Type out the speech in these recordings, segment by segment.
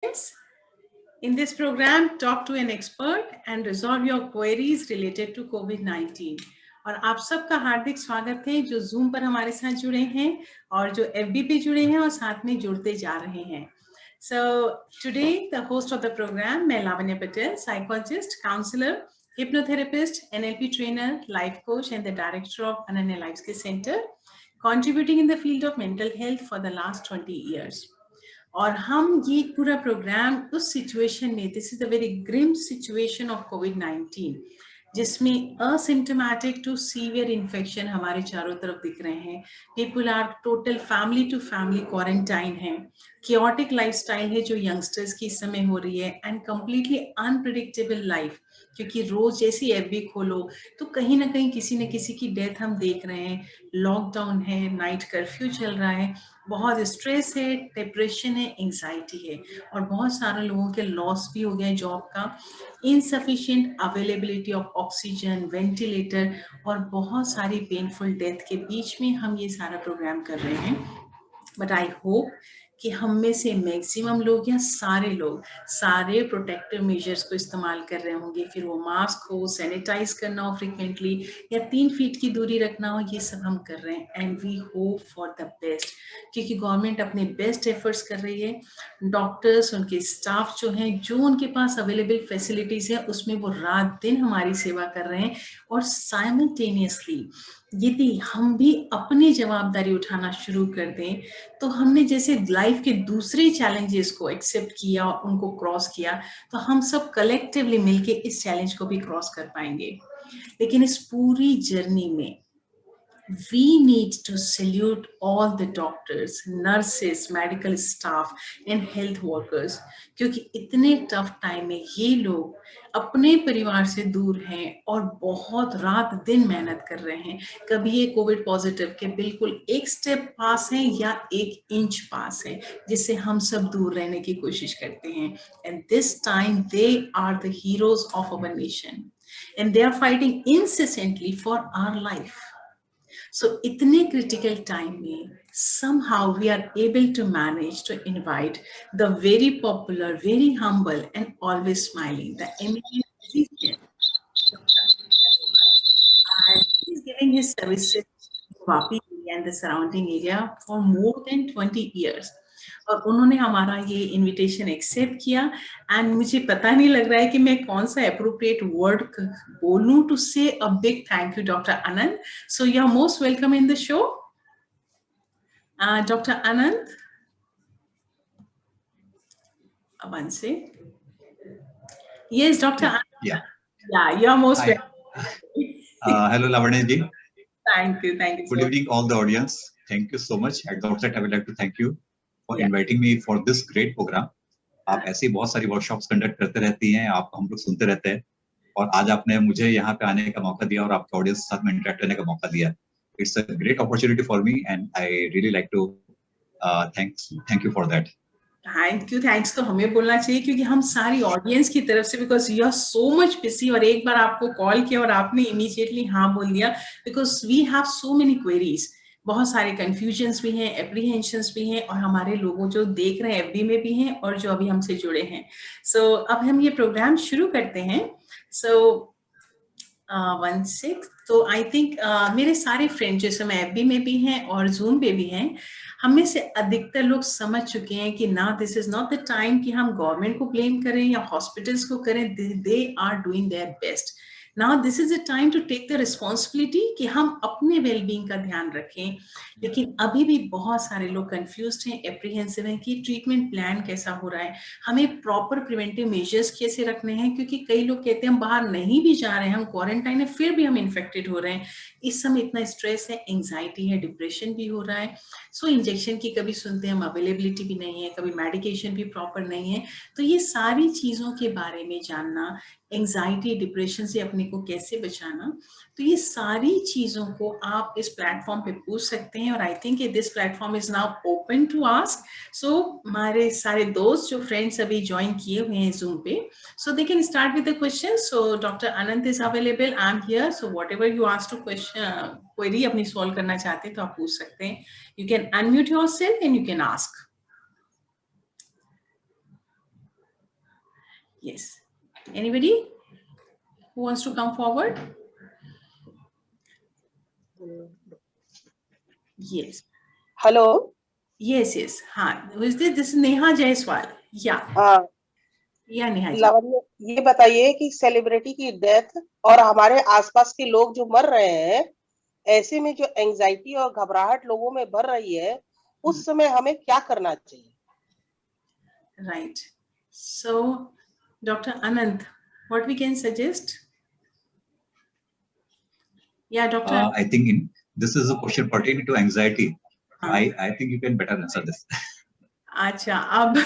Friends, in this program, talk to an expert and resolve your queries related to COVID-19. और आप सबका हार्दिक स्वागत है जो Zoom पर हमारे साथ जुड़े हैं और जो FB पे जुड़े हैं और साथ में जुड़ते जा रहे हैं. So today the host of the program, मैं लावण्य Patel, psychologist, counselor, hypnotherapist, NLP trainer, life coach, and the director of Ananya Life Skill Center, contributing in the field of mental health for the last 20 years. और हम ये पूरा programme उस situation में, this is a very grim situation of कोविड-19, जिसमें asymptomatic to severe infection हमारे चारों तरफ दिख रहे हैं. People are total family to family quarantine है. chaotic लाइफस्टाइल है जो यंगस्टर्स की इस समय हो रही है एंड कंप्लीटली अनप्रिडिक्टेबल लाइफ, क्योंकि रोज जैसी एफबी खोलो तो कहीं ना कहीं किसी न किसी की डेथ हम देख रहे हैं. लॉकडाउन है, नाइट कर्फ्यू चल रहा है, बहुत स्ट्रेस है, डिप्रेशन है, एंजाइटी है और बहुत सारे लोगों के लॉस भी हो गया जॉब का. Insufficient availability of oxygen, ventilator और बहुत सारी पेनफुल डेथ के बीच में हम ये सारा प्रोग्राम कर रहे हैं. बट आई होप कि हम में से मैक्सिमम लोग या सारे लोग सारे प्रोटेक्टिव मेजर्स को इस्तेमाल कर रहे होंगे, फिर वो मास्क हो, सैनिटाइज करना हो फ्रिक्वेंटली या 3 फीट की दूरी रखना हो, ये सब हम कर रहे हैं. And we hope for the best, क्योंकि गवर्नमेंट अपने बेस्ट एफर्ट्स कर रही है. डॉक्टर्स, उनके स्टाफ जो हैं, जो उनके पास अवेलेबल फैसिलिटीज है उसमें वो रात दिन हमारी सेवा कर रहे हैं. और साइमल्टेनियसली यदि हम भी अपनी जवाबदारी उठाना शुरू कर दें तो हमने जैसे लाइफ के दूसरे चैलेंजेस को एक्सेप्ट किया, उनको क्रॉस किया, तो हम सब कलेक्टिवली मिलके इस चैलेंज को भी क्रॉस कर पाएंगे. लेकिन इस पूरी जर्नी में we need to salute all the doctors, nurses, medical staff and health workers, क्योंकि इतने टफ टाइम में ये लोग अपने परिवार से दूर हैं और बहुत रात दिन मेहनत कर रहे हैं. कभी ये कोविड पॉजिटिव के बिल्कुल एक स्टेप पास हैं या 1 इंच पास हैं, जिससे हम सब दूर रहने की कोशिश करते हैं. And this time they are the heroes of our nation and they are fighting insistently for our life. So, itne critical time mein, somehow we are able to manage to invite the very popular, very humble and always smiling, the eminent physician, and he is giving his services to Vapi and the surrounding area for more than 20 years. और उन्होंने हमारा ये invitation accept किया and मुझे पता नहीं लग रहा है कि मैं कौन सा एप्रोप्रिएट वर्ड बोलूं to say a big thank you doctor Anand. So you are most welcome in the show doctor Anand. One say yes doctor Anand, yeah you are most welcome. Hello Lavanya ji. Thank you. Good evening all the audience. Thank you so much. At the outset I would like to thank you for inviting me for this great program. आप ऐसी बहुत सारी workshops conduct करते रहती हैं, आप हम लोग सुनते रहते हैं और आज आपने मुझे यहाँ पे आने का मौका दिया और आपके ऑडियंस के साथ में इंटरेक्ट करने का मौका दिया. It's a great opportunity for me and I really like to thank you for that. Thanks तो हमें बोलना चाहिए क्योंकि हम सारी ऑडियंस की तरफ से, because you are so much busy, और एक बार आपको कॉल किया और आपने इमीडिएटली हाँ बोल दिया, because we have so many queries. बहुत सारे कंफ्यूजन्स भी हैं, एप्रीहेंशंस भी हैं और हमारे लोगों जो देख रहे हैं एफबी में भी हैं और जो अभी हमसे जुड़े हैं. सो अब हम ये प्रोग्राम शुरू करते हैं. सो 1-6 तो आई थिंक मेरे सारे फ्रेंड्स जिस समय एफबी में भी हैं और जूम पे भी हैं, हम में से अधिकतर लोग समझ चुके हैं कि ना this is not the time कि हम गवर्नमेंट को ब्लेम करें या हॉस्पिटल्स को करें. They are doing their best. Now this is a time to take the responsibility कि हम अपने वेलबींग का ध्यान रखें. लेकिन अभी भी बहुत सारे लोग कंफ्यूज्ड हैं, एप्रीहेंसिव हैं कि ट्रीटमेंट प्लान कैसा हो रहा है, हमें प्रॉपर प्रिवेंटिव मेजर्स कैसे रखने हैं, क्योंकि कई लोग कहते हैं हम बाहर नहीं भी जा रहे हैं, हम क्वारंटाइन है, फिर भी हम इन्फेक्टेड हो रहे हैं. इस समय इतना स्ट्रेस है, एंजाइटी है, डिप्रेशन भी हो रहा है. सो इंजेक्शन की कभी सुनते हैं हम अवेलेबिलिटी भी नहीं है, कभी मेडिकेशन भी प्रॉपर नहीं है. तो ये सारी चीज़ों के बारे में जानना, एंजाइटी डिप्रेशन से अपने को कैसे बचाना, तो ये सारी चीज़ों को आप इस प्लेटफॉर्म पे पूछ सकते हैं. और I think this platform is now open to ask. So हमारे सारे दोस्त जो फ्रेंड्स अभी ज्वाइन किए हुए हैं जूम पे, so they can start with the question. So doctor Anant is available, I am here. So whatever you ask to question, query अपनी सॉल्व करना चाहते हैं तो आप पूछ सकते हैं. You can unmute yourself and you can ask. Yes. Anybody who wants to come forward? Yes. Hello. Yes, yes. हाँ, who is this? This is Neha Jaiswal. Yeah. हाँ, या नेहा जी. लावण्य, ये बताइए कि सेलिब्रिटी की डेथ और हमारे आसपास के लोग जो मर रहे हैं, ऐसे में जो एंजाइटी और घबराहट लोगों में बढ़ रही है, उस समय हमें क्या करना चाहिए? Right. So, Dr. Anant, what we can suggest? Yeah, Doctor. I think this is a question pertaining to anxiety. I think you can better answer this. अच्छा, अब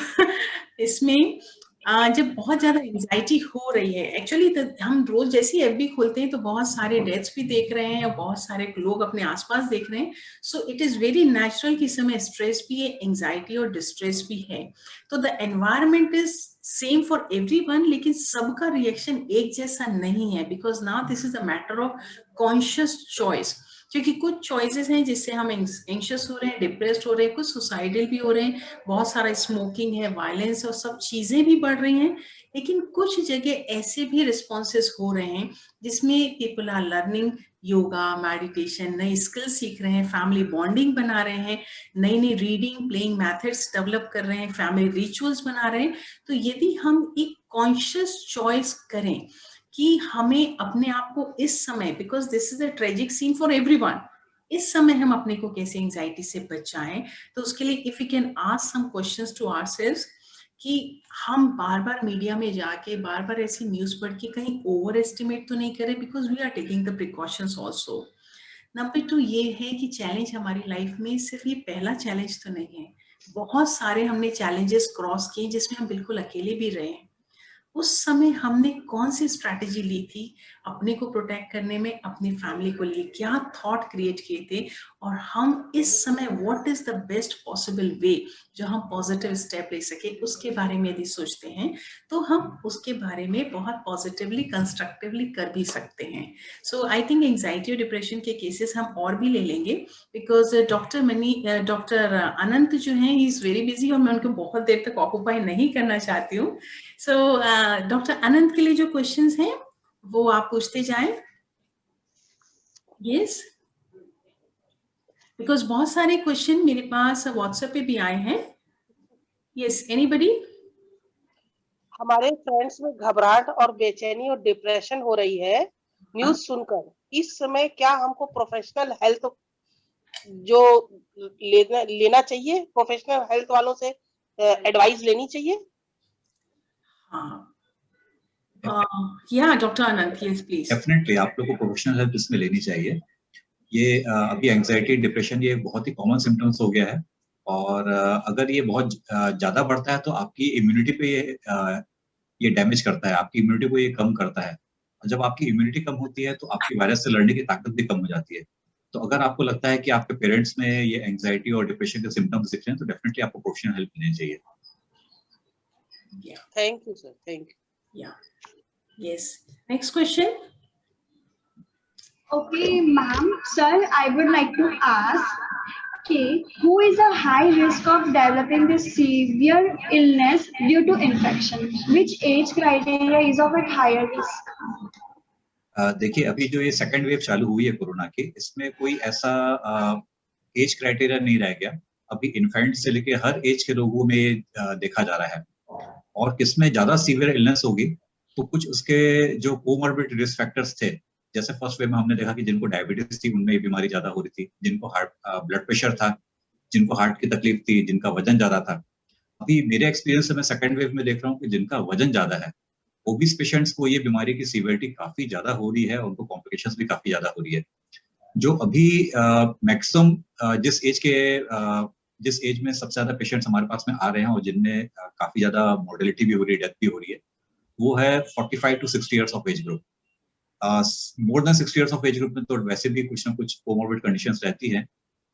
इसमें जब बहुत ज्यादा एंजाइटी हो रही है, एक्चुअली हम रोज जैसे ही एफबी खोलते हैं तो बहुत सारे डेथ्स भी देख रहे हैं और बहुत सारे लोग अपने आसपास देख रहे हैं. So it is very natural कि समय स्ट्रेस भी है, एंजाइटी और डिस्ट्रेस भी है. तो the environment is same for everyone, लेकिन सबका रिएक्शन एक जैसा नहीं है, because now this is a matter of conscious choice. क्योंकि कुछ चॉइसेस हैं जिससे हम एंशियस हो रहे हैं, डिप्रेस्ड हो रहे हैं, कुछ सुसाइडल भी हो रहे हैं, बहुत सारा स्मोकिंग है, वायलेंस और सब चीजें भी बढ़ रही हैं. लेकिन कुछ जगह ऐसे भी रिस्पॉन्सेस हो रहे हैं जिसमें people are learning yoga, meditation, नई स्किल सीख रहे हैं, फैमिली बॉन्डिंग बना रहे हैं, नई नई रीडिंग प्लेइंग मेथड्स डेवलप कर रहे हैं, फैमिली रिचुअल्स बना रहे हैं. तो यदि हम एक कॉन्शियस चॉइस करें कि हमें अपने आप को इस समय, because this is a tragic scene for everyone, इस समय हम अपने को कैसे एंजाइटी से बचाएं, तो उसके लिए if you can ask some questions to ourselves कि हम बार बार मीडिया में जाके बार बार ऐसी न्यूज पढ़ के कहीं ओवर एस्टिमेट तो नहीं करें, because we are taking the precautions also. Number 2 ये है कि चैलेंज हमारी लाइफ में सिर्फ ये पहला चैलेंज तो नहीं है, बहुत सारे हमने चैलेंजेस क्रॉस किए जिसमें हम बिल्कुल अकेले भी रहे. उस समय हमने कौन सी स्ट्रैटेजी ली थी अपने को प्रोटेक्ट करने में, अपनी फैमिली को लिए क्या थॉट क्रिएट किए थे, और हम इस समय what is the best possible way जो हम पॉजिटिव स्टेप ले सके, उसके बारे में यदि सोचते हैं तो हम उसके बारे में बहुत पॉजिटिवली कंस्ट्रक्टिवली कर भी सकते हैं. सो आई थिंक एंजाइटी और डिप्रेशन के केसेस हम और भी ले लेंगे, बिकॉज डॉक्टर अनंत जो हैं ही इज वेरी बिजी और मैं उनको बहुत देर तक ऑक्यूपाई नहीं करना चाहती हूँ. सो डॉक्टर अनंत के लिए जो क्वेश्चंस हैं वो आप पूछते जाएं. यस, बिकॉज बहुत सारे क्वेश्चन मेरे पास व्हाट्सएप पे भी आए हैं. Yes, anybody? हमारे फ्रेंड्स में घबराहट और बेचैनी और डिप्रेशन हो रही है न्यूज सुनकर. इस समय क्या हमको प्रोफेशनल हेल्थ जो लेना चाहिए, प्रोफेशनल हेल्थ वालों से एडवाइस लेनी चाहिए? या doctor Anant, yes please. Definitely आप लोग को प्रोफेशनल हेल्प इसमें लेनी चाहिए. ये अभी एंजाइटी डिप्रेशन ये बहुत ही कॉमन सिम्टम्स हो गया है, और अगर ये बहुत ज्यादा बढ़ता है तो आपकी इम्यूनिटी पे ये डैमेज करता है, आपकी इम्यूनिटी को ये कम करता है. और जब आपकी इम्यूनिटी कम होती है तो आपकी वायरस से लड़ने की ताकत भी कम हो जाती है. तो अगर आपको लगता है कि आपके पेरेंट्स में ये एंजाइटी और डिप्रेशन के सिम्टम्स दिख रहे हैं तो डेफिनेटली आपको प्रोफेशनल हेल्प लेनी चाहिए. Thank you sir, thank you. या yes, next question. Okay, ma'am, sir, I would like to ask, who is a high risk of developing this severe illness due to infection? Which age criteria is of a higher risk? देखिए, अभी जो ये second wave चालू हुई है corona की, इसमें कोई ऐसा एज क्राइटेरिया नहीं रह गया. अभी इन्फेंट से लेके हर एज के लोगों में देखा जा रहा है. और किसमें ज्यादा सीवियर इलनेस होगी तो कुछ उसके जो कोमॉर्बिड रिस्क फैक्टर्स थे, जैसे फर्स्ट वेव में हमने देखा कि जिनको डायबिटीज थी उनमें ये बीमारी ज्यादा हो रही थी, जिनको हार्ट ब्लड प्रेशर था, जिनको हार्ट की तकलीफ थी, जिनका वजन ज्यादा था. अभी मेरे एक्सपीरियंस से मैं सेकंड वेव में देख रहा हूँ कि जिनका वजन ज्यादा है, ओबीस पेशेंट्स को ये बीमारी की सीवियरिटी काफी ज्यादा हो रही है, उनको कॉम्प्लिकेशंस भी काफी ज्यादा हो रही है. जो अभी मैक्सिमम जिस एज में सबसे ज्यादा पेशेंट्स हमारे पास में आ रहे हैं और जिनमें काफी ज्यादा मॉर्टेलिटी भी हो रही है, डेथ भी हो रही है, वो है 45 to 60 years of age group. More than 60 years of age group में तो वैसे भी कुछ ना कुछ कोमॉर्बिड कंडीशंस रहती हैं.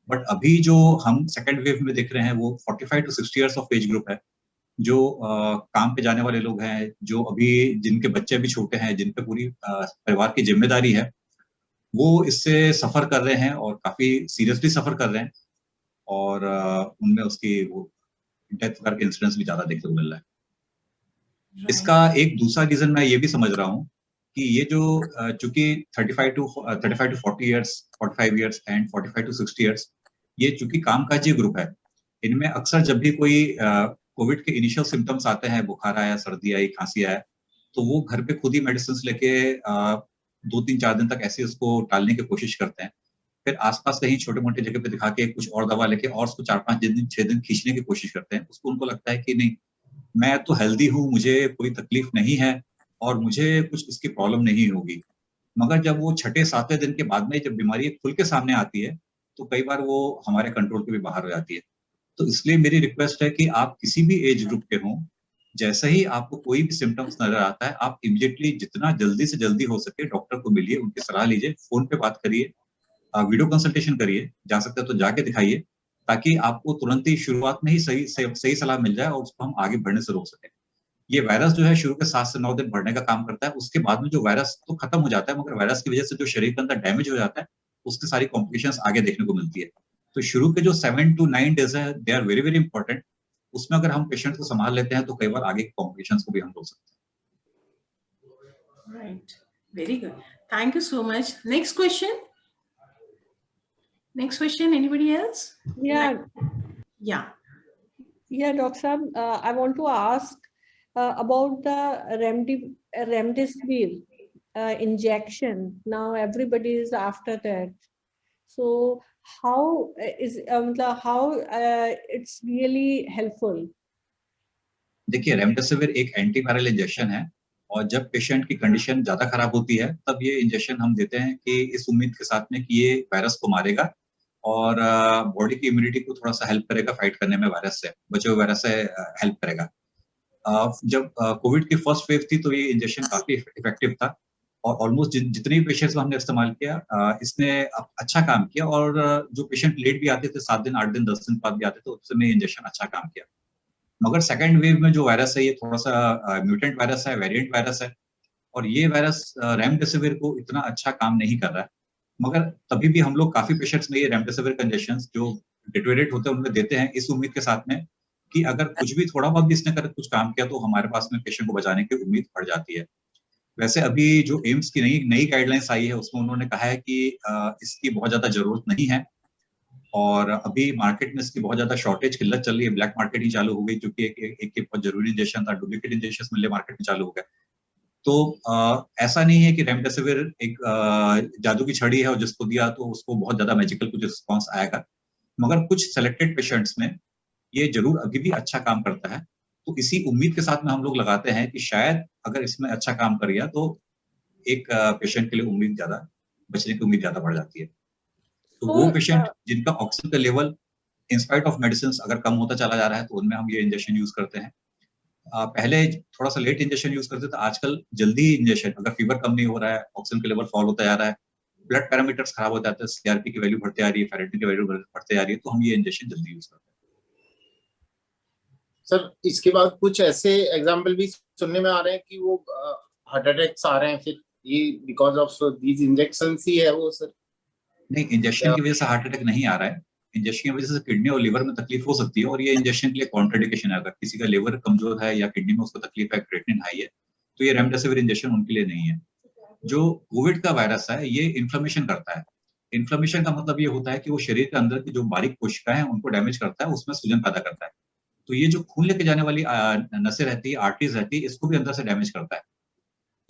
बट अभी जो हम सेकंड वेव में देख रहे हैं वो 45 to 60 years of age group है, जो काम पे जाने वाले लोग हैं, जो अभी जिनके बच्चे भी छोटे हैं, जिन पे पूरी परिवार की जिम्मेदारी है, वो इससे सफर कर रहे हैं और काफी सीरियसली सफर कर रहे हैं. और उनमें उसकी वो डेथ करके इंसिडेंट्स भी ज्यादा देखने को मिल रहा है. इसका एक दूसरा रीजन मैं ये भी समझ रहा हूँ कि ये जो चूंकि 35 to 40 years, 45 years and 45 to 60 years, ये चूंकि कामकाजी ग्रुप है, इनमें अक्सर जब भी कोई कोविड के इनिशियल सिम्टम्स आते हैं, बुखार आया, सर्दी आई, खांसी आया, तो वो घर पे खुद ही मेडिसिन लेके 2-3-4 दिन तक ऐसे उसको टालने की कोशिश करते हैं। फिर आसपास कहीं छोटे मोटे जगह पे दिखा के कुछ और दवा लेके और उसको 4-5 दिन 6 दिन खींचने की कोशिश करते हैं। उसको उनको लगता है कि नहीं, मैं तो हेल्दी हूँ, मुझे कोई तकलीफ नहीं है और मुझे कुछ इसकी प्रॉब्लम नहीं होगी। मगर जब वो 6-7वें दिन के बाद में जब बीमारी खुल के सामने आती है, तो कई बार वो हमारे कंट्रोल के भी बाहर हो जाती है। तो इसलिए मेरी रिक्वेस्ट है कि आप किसी भी एज ग्रुप के हों, जैसे ही आपको कोई भी सिम्टम्स नजर आता है, आप इमीडिएटली जितना जल्दी से जल्दी हो सके डॉक्टर को मिलिए, उनकी सलाह लीजिए, फोन पे बात करिए, वीडियो कंसल्टेशन करिए, जा सकते हैं तो जाके दिखाइए, ताकि आपको तुरंत ही शुरुआत में ही सही सलाह मिल जाए और उसको हम आगे बढ़ने से रोक सकें। ये वायरस जो है शुरू के 7 से 9 दिन बढ़ने का काम करता है, उसके बाद में जो वायरस तो खत्म हो जाता है, मगर वायरस की वजह से जो शरीर के अंदर डैमेज हो जाता है, उसकी सारी कॉम्प्लिकेशंस आगे देखने को मिलती है। तो शुरू के जो 7 to 9 डेज है, they are very very important. उसमें अगर हम पेशेंट को संभाल लेते हैं तो कई बार आगे की कॉम्प्लिकेशंस को भी हम रोक सकते हैं। Right, very good, thank you so much. Next question, anybody else? Yeah, Dr. Saab, I want to ask about the remdesivir injection. Now everybody is after that, so how it's really helpful? देखिए, remdesivir एक antiviral injection है और जब patient की condition ज्यादा खराब होती है तब ये इंजेक्शन हम देते हैं कि इस उम्मीद के साथ में कि ये वायरस को मारेगा और बॉडी की इम्यूनिटी को थोड़ा सा हेल्प करेगा फाइट करने में, वायरस से, बचे हुए वायरस से हेल्प करेगा। जब कोविड की फर्स्ट वेव थी तो ये इंजेक्शन काफी इफेक्टिव था और ऑलमोस्ट जितने भी पेशेंट्स हमने इस्तेमाल किया, इसने अच्छा काम किया और जो पेशेंट लेट भी आते थे, 7 दिन, 8 दिन, 10 दिन बाद भी आते थे, उसमें इंजेक्शन अच्छा काम किया। मगर सेकेंड वेव में जो वायरस है, ये थोड़ा सा म्यूटेंट वायरस है, वेरिएंट वायरस है और ये वायरस रेमडेसिविर को इतना अच्छा काम नहीं कर रहा है। मगर तभी भी हम लोग काफी पेशेंट्स में ये रेमडेसिविर के इंजेक्शंस जो डिटोरेट होते हैं उनमें देते हैं, इस उम्मीद के साथ में कि अगर कुछ भी थोड़ा बहुत भी इसने कर कुछ काम किया तो हमारे पास में पेशेंट को बचाने की उम्मीद बढ़ जाती है। वैसे अभी जो एम्स की नई गाइडलाइंस आई है उसमें उन्होंने कहा है कि इसकी बहुत ज्यादा जरूरत नहीं है और अभी मार्केट में इसकी बहुत ज्यादा शॉर्टेज, किल्लत चल रही है, ब्लैक मार्केट ही चालू हो गई क्योंकि एक बहुत जरूरी इंजेक्शन था, डुप्लीकेट इंजेक्शन मिलने मार्केट में चालू हो गए। तो ऐसा नहीं है कि रेमडेसिविर एक जादू की छड़ी है और जिसको दिया तो उसको बहुत ज्यादा मैजिकल कुछ रिस्पॉन्स आएगा, मगर कुछ सेलेक्टेड पेशेंट्स में ये जरूर अभी भी अच्छा काम करता है। तो इसी उम्मीद के साथ में हम लोग लगाते हैं कि शायद अगर इसमें अच्छा काम कर गया तो एक पेशेंट के लिए उम्मीद ज्यादा, बचने की उम्मीद ज्यादा बढ़ जाती है। तो वो पेशेंट जिनका ऑक्सीजन का लेवल इंस्पाइट ऑफ मेडिसिन अगर कम होता चला जा रहा है तो उनमें हम ये इंजेक्शन यूज करते हैं। पहले थोड़ा सा लेट इंजेक्शन यूज करते थे, आजकल जल्दी इंजेक्शन, अगर फीवर कम नहीं हो रहा है, ऑक्सीजन का लेवल फॉल होता जा रहा है, ब्लड पैरामीटर्स खराब हो जाते हैं, सीआरपी की वैल्यू बढ़ती आ रही है, फेरेटिन की वैल्यू बढ़ते जा रही है, तो हम ये इंजेक्शन जल्दी यूज करते हैं। सर, इसके बाद कुछ ऐसे एग्जाम्पल भी सुनने में आ रहे हैं कि वो हार्ट अटैक्स आ रहे हैं, फिर ये बिकॉज ऑफ दीज इंजेक्शंस ही है वो? सर नहीं, इंजेक्शन की वजह से हार्ट अटैक नहीं आ रहा है, इंजेक्शन की वजह से किडनी और लिवर में तकलीफ हो सकती है और ये इंजेक्शन के लिए कॉन्ट्राइंडिकेशन है। अगर किसी का लिवर कमजोर है या किडनी में उसको तकलीफ है, क्रिएटिनिन हाई है, तो ये रेमडेसिविर इंजेक्शन उनके लिए नहीं है। जो कोविड का वायरस है ये इन्फ्लेमेशन करता है। इन्फ्लेमेशन का मतलब ये होता है कि वो शरीर के अंदर की जो बारीक कोशिकाएं हैं उनको डैमेज करता है, उसमें सूजन पैदा करता है। तो ये जो खून लेके जाने वाली नसें रहती है, आर्टरीज रहती है, इसको भी अंदर से डैमेज करता है।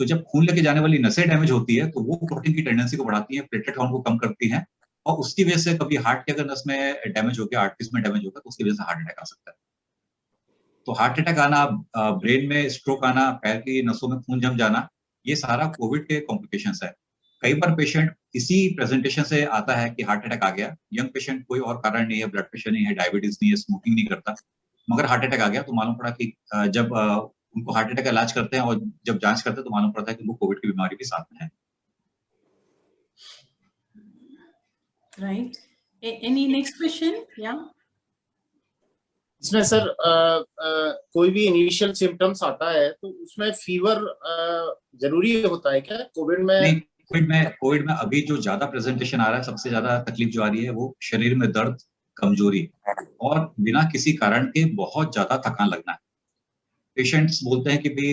तो जब खून लेके जाने वाली नसें डैमेज होती है तो वो क्लॉटिंग की टेंडेंसी को बढ़ाती है, प्लेटलेट काउंट को कम करती है और उसकी वजह से कभी हार्ट के अगर नस में डैमेज हो गया, आर्टरीज में डैमेज होगा तो उसकी वजह से हार्ट अटैक आ सकता है। तो हार्ट अटैक आना, ब्रेन में स्ट्रोक आना, पैर की नसों में खून जम जाना, ये सारा कोविड के कॉम्प्लिकेशंस है। कई बार पेशेंट इसी प्रेजेंटेशन से आता है कि हार्ट अटैक आ गया, यंग पेशेंट, कोई और कारण नहीं है, ब्लड प्रेशर नहीं है, डायबिटीज नहीं है, स्मोकिंग नहीं करता, मगर हार्ट अटैक आ गया तो मालूम पड़ा कि जब उनको हार्ट अटैक का इलाज करते हैं और जब जांच करते हैं तो मालूम पड़ता है कि वो कोविड की बीमारी भी साथ में है। Right, any next question? या इसमें सर कोई भी इनिशियल सिम्टम्स आता है तो उसमें फीवर जरूरी होता है क्या कोविड में? नहीं, कोविड में अभी जो ज्यादा प्रेजेंटेशन आ रहा है, सबसे ज्यादा तकलीफ जो आ रही है वो शरीर में दर्द, कमजोरी और बिना किसी कारण के बहुत ज्यादा थकान लगना है। पेशेंट्स बोलते हैं कि भाई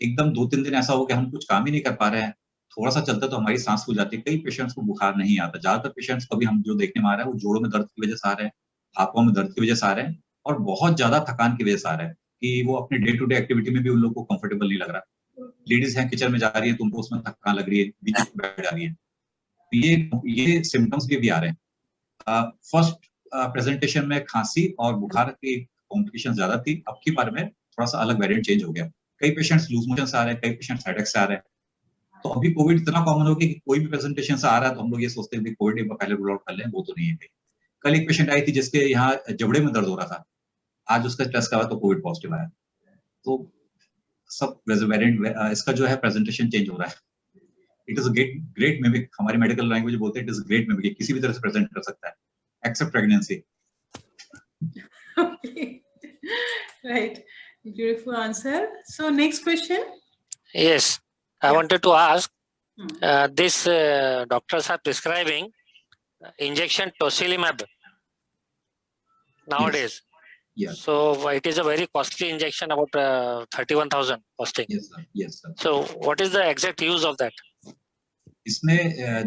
एकदम 2-3 दिन ऐसा हो कि हम कुछ काम ही नहीं कर पा रहे हैं, थोड़ा सा चलता तो हमारी सांस फूल जाती है। कई पेशेंट्स को बुखार नहीं आता, ज्यादातर पेशेंट्स को अभी हम जो देखने में आ रहा है वो जोड़ों में दर्द की वजह से आ रहे हैं, हाथों में दर्द की वजह से आ रहे हैं और बहुत ज्यादा थकान की वजह से आ रहे हैं कि वो अपने डे टू डे एक्टिविटी में भी उन लोगों को कंफर्टेबल नहीं लग रहा। लेडीज हैं किचन में जा रही है तो उनको उसमें थकान लग रही है, बीच में बैठ जा रही है, तो ये सिम्टम्स भी आ रहे हैं। फर्स्ट प्रेजेंटेशन में खांसी और बुखार की कॉम्प्लिकेशन ज्यादा थी, अब की बार में थोड़ा सा अलग वेरिएंट चेंज हो गया। कई पेशेंट्स लूज मोशन से आ रहे हैं, कई पेशेंट्स हेडेक से आ रहे हैं। तो अभी कोविड इतना कॉमन हो गया कि कोई भी प्रेजेंटेशन से आ रहा है तो हम लोग ये सोचते हैं कि कोविड एक बार पहले रूल आउट कर लें, वो तो नहीं है। कल एक पेशेंट आई थी जिसके यहाँ जबड़े में दर्द हो रहा था, आज उसका टेस्ट करा तो कोविड पॉजिटिव आया। तो सब वेरिएंट इसका जो है प्रेजेंटेशन चेंज हो रहा है। It is a great mimic, हमारी मेडिकल लैंग्वेज बोलते हैं इट इज ग्रेट मिमिक, किसी भी तरह से प्रेजेंट कर सकता है except pregnancy. Okay. Right. Beautiful answer. So next question. Yes, I Yeah. wanted to ask, Hmm. this doctors are prescribing injection tocilizumab nowadays. Yes. So it is a very costly injection, about 31,000 costing. Yes sir. Yes sir. So what is the exact use of that? इसमें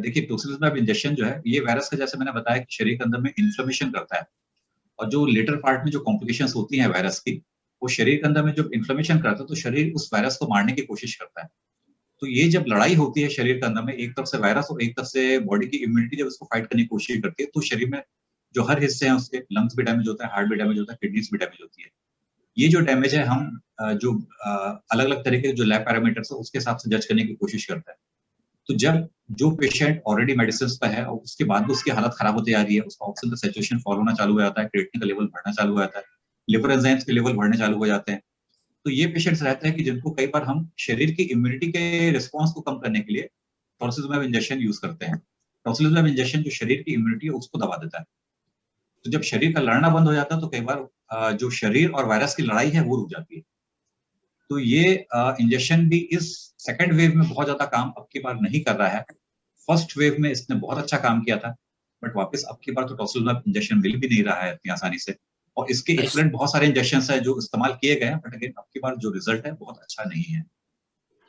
देखिए tocilizumab injection जो है ये virus का, जैसे मैंने बताया कि शरीर के अंदर में इन्फ्लेमेशन करता है और जो लेटर पार्ट में जो कॉम्प्लिकेशंस होती हैं वायरस की, वो शरीर के अंदर में जब इन्फ्लेमेशन करता है तो शरीर उस वायरस को मारने की कोशिश करता है। तो ये जब लड़ाई होती है शरीर के अंदर में, एक तरफ से वायरस और एक तरफ से बॉडी की इम्यूनिटी जब उसको फाइट करने की कोशिश करती है, तो शरीर में जो हर हिस्से हैं उसके, लंग्स भी डैमेज होता है, हार्ट भी डैमेज होता है, किडनीज भी डैमेज होती है। ये जो डैमेज है हम जो अलग अलग तरीके के जो लैब पैरामीटर्स है उसके हिसाब से जज करने की कोशिश करता है। तो जब जो पेशेंट ऑलरेडी मेडिसिन पे है और उसके बाद भी उसकी हालत खराब होती जा रही है, उसका ऑक्सीजन का सैचुरेशन फॉल होना चालू हो जाता है, क्रिएटिनिन का लेवल बढ़ना चालू हो जाता है, लिवर एंजाइम्स के लेवल बढ़ने चालू हो जाते हैं, तो ये पेशेंट्स रहते हैं कि जिनको कई बार हम शरीर की इम्यूनिटी के रिस्पॉन्स को कम करने के लिए टोसिलिज़ुमैब इंजेक्शन यूज करते हैं। टोसिलिज़ुमैब इंजेक्शन जो शरीर की इम्यूनिटी है उसको दबा देता है। तो जब शरीर का लड़ना बंद हो जाता है तो कई बार जो शरीर और वायरस की लड़ाई है वो रुक जाती है। तो ये इंजेक्शन भी इस सेकेंड वेव में बहुत ज्यादा काम अब की बार नहीं कर रहा है। फर्स्ट वेव में इसने बहुत अच्छा काम किया था, बट वापस अब की बार तो टोसिलिज़ुमैब इंजेक्शन मिल भी नहीं रहा है इतनी आसानी से, और इसके इक्विवेलेंट बहुत सारे इंजेक्शंस हैं जो इस्तेमाल किए गए हैं, बट अगेन अब की बार जो रिजल्ट है बहुत अच्छा नहीं है।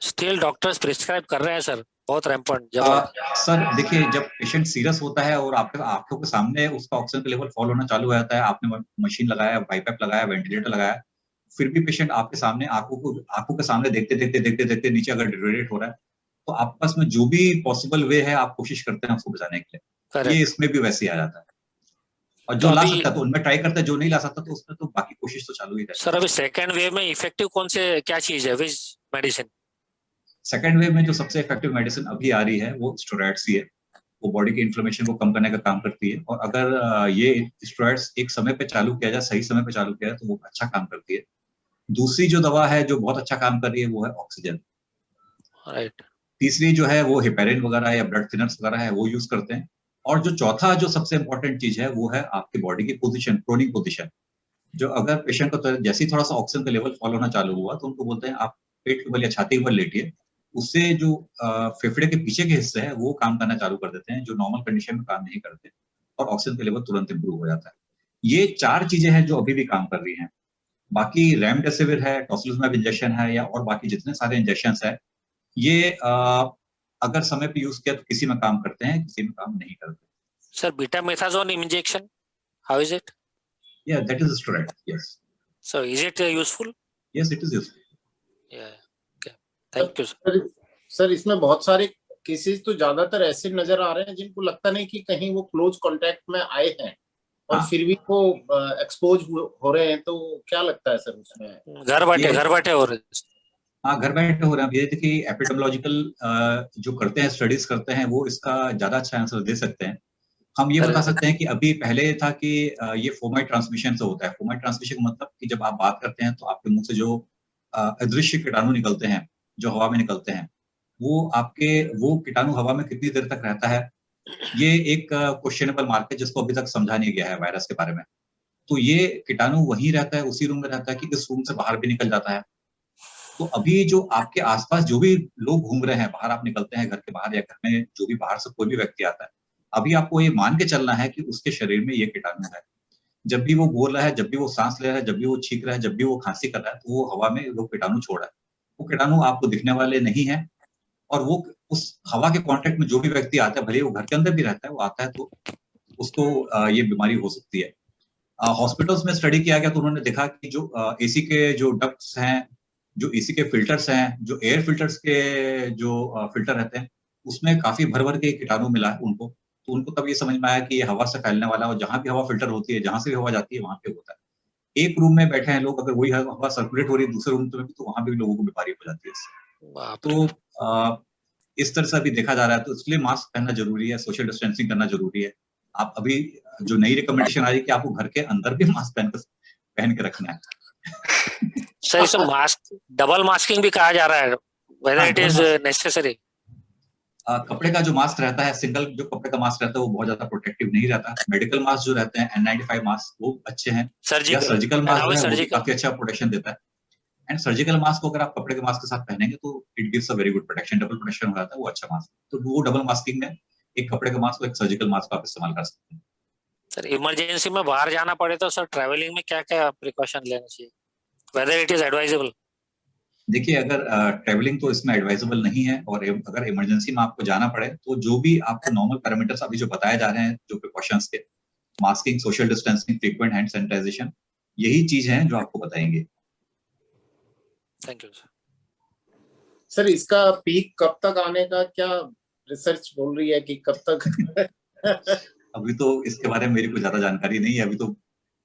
Still doctors prescribe कर रहे हैं सर, बहुत रैम्पेंट। सर देखिए, जब पेशेंट सीरियस होता है और आपके आंखों के सामने उसका ऑक्सीजन का लेवल फॉल होना चालू हो जाता है, आपने मशीन लगाया, बाईपैप लगाया, वेंटिलेटर लगाया, फिर भी पेशेंट आपके सामने आंखों के सामने देखते नीचे अगर डिटेरियोरेट हो रहा है, तो आपके पास में जो भी पॉसिबल वे है आप कोशिश करते हैं उसको बचाने के लिए। ये इसमें भी वैसे ही आ जाता है, और जो ला सकता है तो उनमें ट्राई करता है, जो नहीं ला सकता तो उसमें तो बाकी कोशिश तो चालू ही रहती है। सर अभी सेकेंड वेव में इफेक्टिव कौन से क्या चीज है, विच मेडिसिन? सेकेंड वेव में जो सबसे इफेक्टिव मेडिसिन अभी आ रही है वो स्टेरॉइड्स ही है। वो बॉडी के इन्फ्लेमेशन को कम करने का काम करती है, और अगर ये स्टेरॉइड्स एक समय पे चालू किया जाए, सही समय पे चालू किया जाए, तो वो अच्छा काम करती है। दूसरी जो दवा है जो बहुत अच्छा काम कर रही है वो है ऑक्सीजन। राइट। तीसरी जो है वो हिपेरिन वगैरह या ब्लड थिनर्स वगैरह है वो यूज करते हैं। और जो चौथा जो सबसे इंपॉर्टेंट चीज है वो है आपकी बॉडी की पोजीशन, प्रोनिंग पोजीशन। जो अगर पेशेंट को जैसे ही थोड़ा सा ऑक्सीजन का लेवल फॉल होना चालू हुआ तो उनको बोलते हैं आप पेट के बल या छाती के बल लेटिए, उससे जो फेफड़े के पीछे के हिस्से हैं वो काम करना चालू कर देते हैं, जो नॉर्मल कंडीशन में काम नहीं करते, और ऑक्सीजन का लेवल तुरंत इंप्रूव हो जाता है। ये 4 चीजें हैं जो अभी भी काम कर रही हैं। बाकी रेमडेसिविर है, टोसिलिज़ुमैब इंजेक्शन है, या और बाकी जितने सारे इंजेक्शंस है, ये अगर समय पे यूज किया तो किसी में काम करते हैं, किसी में काम नहीं करते। Sir betamethasone injection, how is it? Yeah, that is a steroid. Yes. So is it useful? Yes, it is useful. Yeah. Okay. Thank you, sir. Sir इसमें बहुत सारे केसेस तो ज्यादातर ऐसे नजर आ रहे हैं जिनको लगता नहीं कि कहीं वो क्लोज कांटेक्ट में आए हैं और फिर भी वो एक्सपोज हो रहे हैं, तो क्या लगता है सर उसमें? घर बैठे हो रहे हैं। हाँ, घर बैठे हो रहे हैं। ये देखिए एपिडेमियोलॉजिकल जो करते हैं, स्टडीज करते हैं, वो इसका ज्यादा अच्छा आंसर दे सकते हैं। हम ये बता सकते हैं कि अभी पहले था कि ये फोमाइट ट्रांसमिशन से होता है। फोमाइट ट्रांसमिशन का मतलब कि जब आप बात करते हैं तो आपके मुंह से जो अदृश्य कीटाणु निकलते हैं, जो हवा में निकलते हैं, वो कीटाणु हवा में कितनी देर तक रहता है, ये एक क्वेश्चनेबल मार्क है जिसको अभी तक समझा नहीं गया है वायरस के बारे में। तो ये कीटाणु वहीं रहता है, उसी रूम में रहता है कि इस रूम से बाहर भी निकल जाता है। तो अभी जो आपके आसपास जो भी लोग घूम रहे हैं, बाहर आप निकलते हैं घर के बाहर, या घर में जो भी बाहर से कोई भी व्यक्ति आता है, अभी आपको ये मान के चलना है कि उसके शरीर में ये कीटाणु है। जब भी वो बोल रहा है, जब भी वो सांस ले रहा है, जब भी वो छींक रहा है, जब भी वो खांसी कर रहा है, तो वो हवा में वो कीटाणु छोड़ रहा है। वो कीटाणु आपको दिखने वाले नहीं है, और वो उस हवा के कांटेक्ट में जो भी व्यक्ति आता है, भले वो घर के अंदर भी रहता है, वो आता है तो उसको ये बीमारी हो सकती है। हॉस्पिटल्स में स्टडी किया गया तो उन्होंने देखा कि जो एसी के जो डक्ट्स हैं, जो एसी के फिल्टर्स हैं, जो एयर फिल्टर्स के जो फिल्टर रहते हैं, उसमें काफी भर के कीटाणु मिला है उनको। तो उनको तब ये समझ में आया कि ये हवा से फैलने वाला है, और जहां भी हवा फिल्टर होती है, जहां से भी हवा जाती है, वहां पे होता है। एक रूम में बैठे हैं लोग, अगर वही हवा सर्कुलेट हो रही है दूसरे रूम में, तो वहां पे भी लोगों को बीमारी हो जाती है इससे। तो इस तरह से अभी देखा जा रहा है, तो इसलिए मास्क पहनना जरूरी है, सोशल डिस्टेंसिंग करना जरूरी है। आप अभी जो नई रिकमेंडेशन आ रही है कि आपको घर के अंदर भी मास्क पहन के रखना है। सर इसे मास्क डबल मास्किंग भी कहा जा रहा है, whether it is necessary? कपड़े का जो मास्क रहता है, सिंगल जो कपड़े का मास्क रहता है, वो बहुत ज्यादा प्रोटेक्टिव नहीं रहता। मेडिकल मास्क जो रहते हैं, N95 मास्क, वो अच्छे हैं। सर्जिकल मास्क जो है वो काफी अच्छा प्रोटेक्शन देता है। एंड सर्जिकल मास्क को अगर आप कपड़े के मास्क के साथ पहनेंगे तो it gives a very good protection, double protection हो जाता है, वो अच्छा मास्क। तो वो डबल मास्किंग में एक कपड़े का मास्क और एक सर्जिकल मास्क आप इस्तेमाल कर सकते हैं। सर इमरजेंसी में बाहर जाना पड़े तो सर ट्रैवलिंग में क्या क्या प्रिकॉशन लेना चाहिए, वेदर इट इज एडवाइजेबल? देखिए, अगर ट्रैवलिंग तो इसमें एडवाइजेबल नहीं है, और अगर इमरजेंसी में आपको जाना पड़े तो जो भी आपको नॉर्मल पैरामीटर्स अभी जो बताए जा रहे हैं, जो प्रिकॉशंस के, masking, social distancing, frequent hand sanitization, यही चीज है जो आपको बताएंगे। Thank you sir. सर इसका पीक कब तक आने का क्या रिसर्च बोल रही है कि कब तक? अभी तो इसके बारे में मेरी को ज्यादा जानकारी नहीं है। अभी तो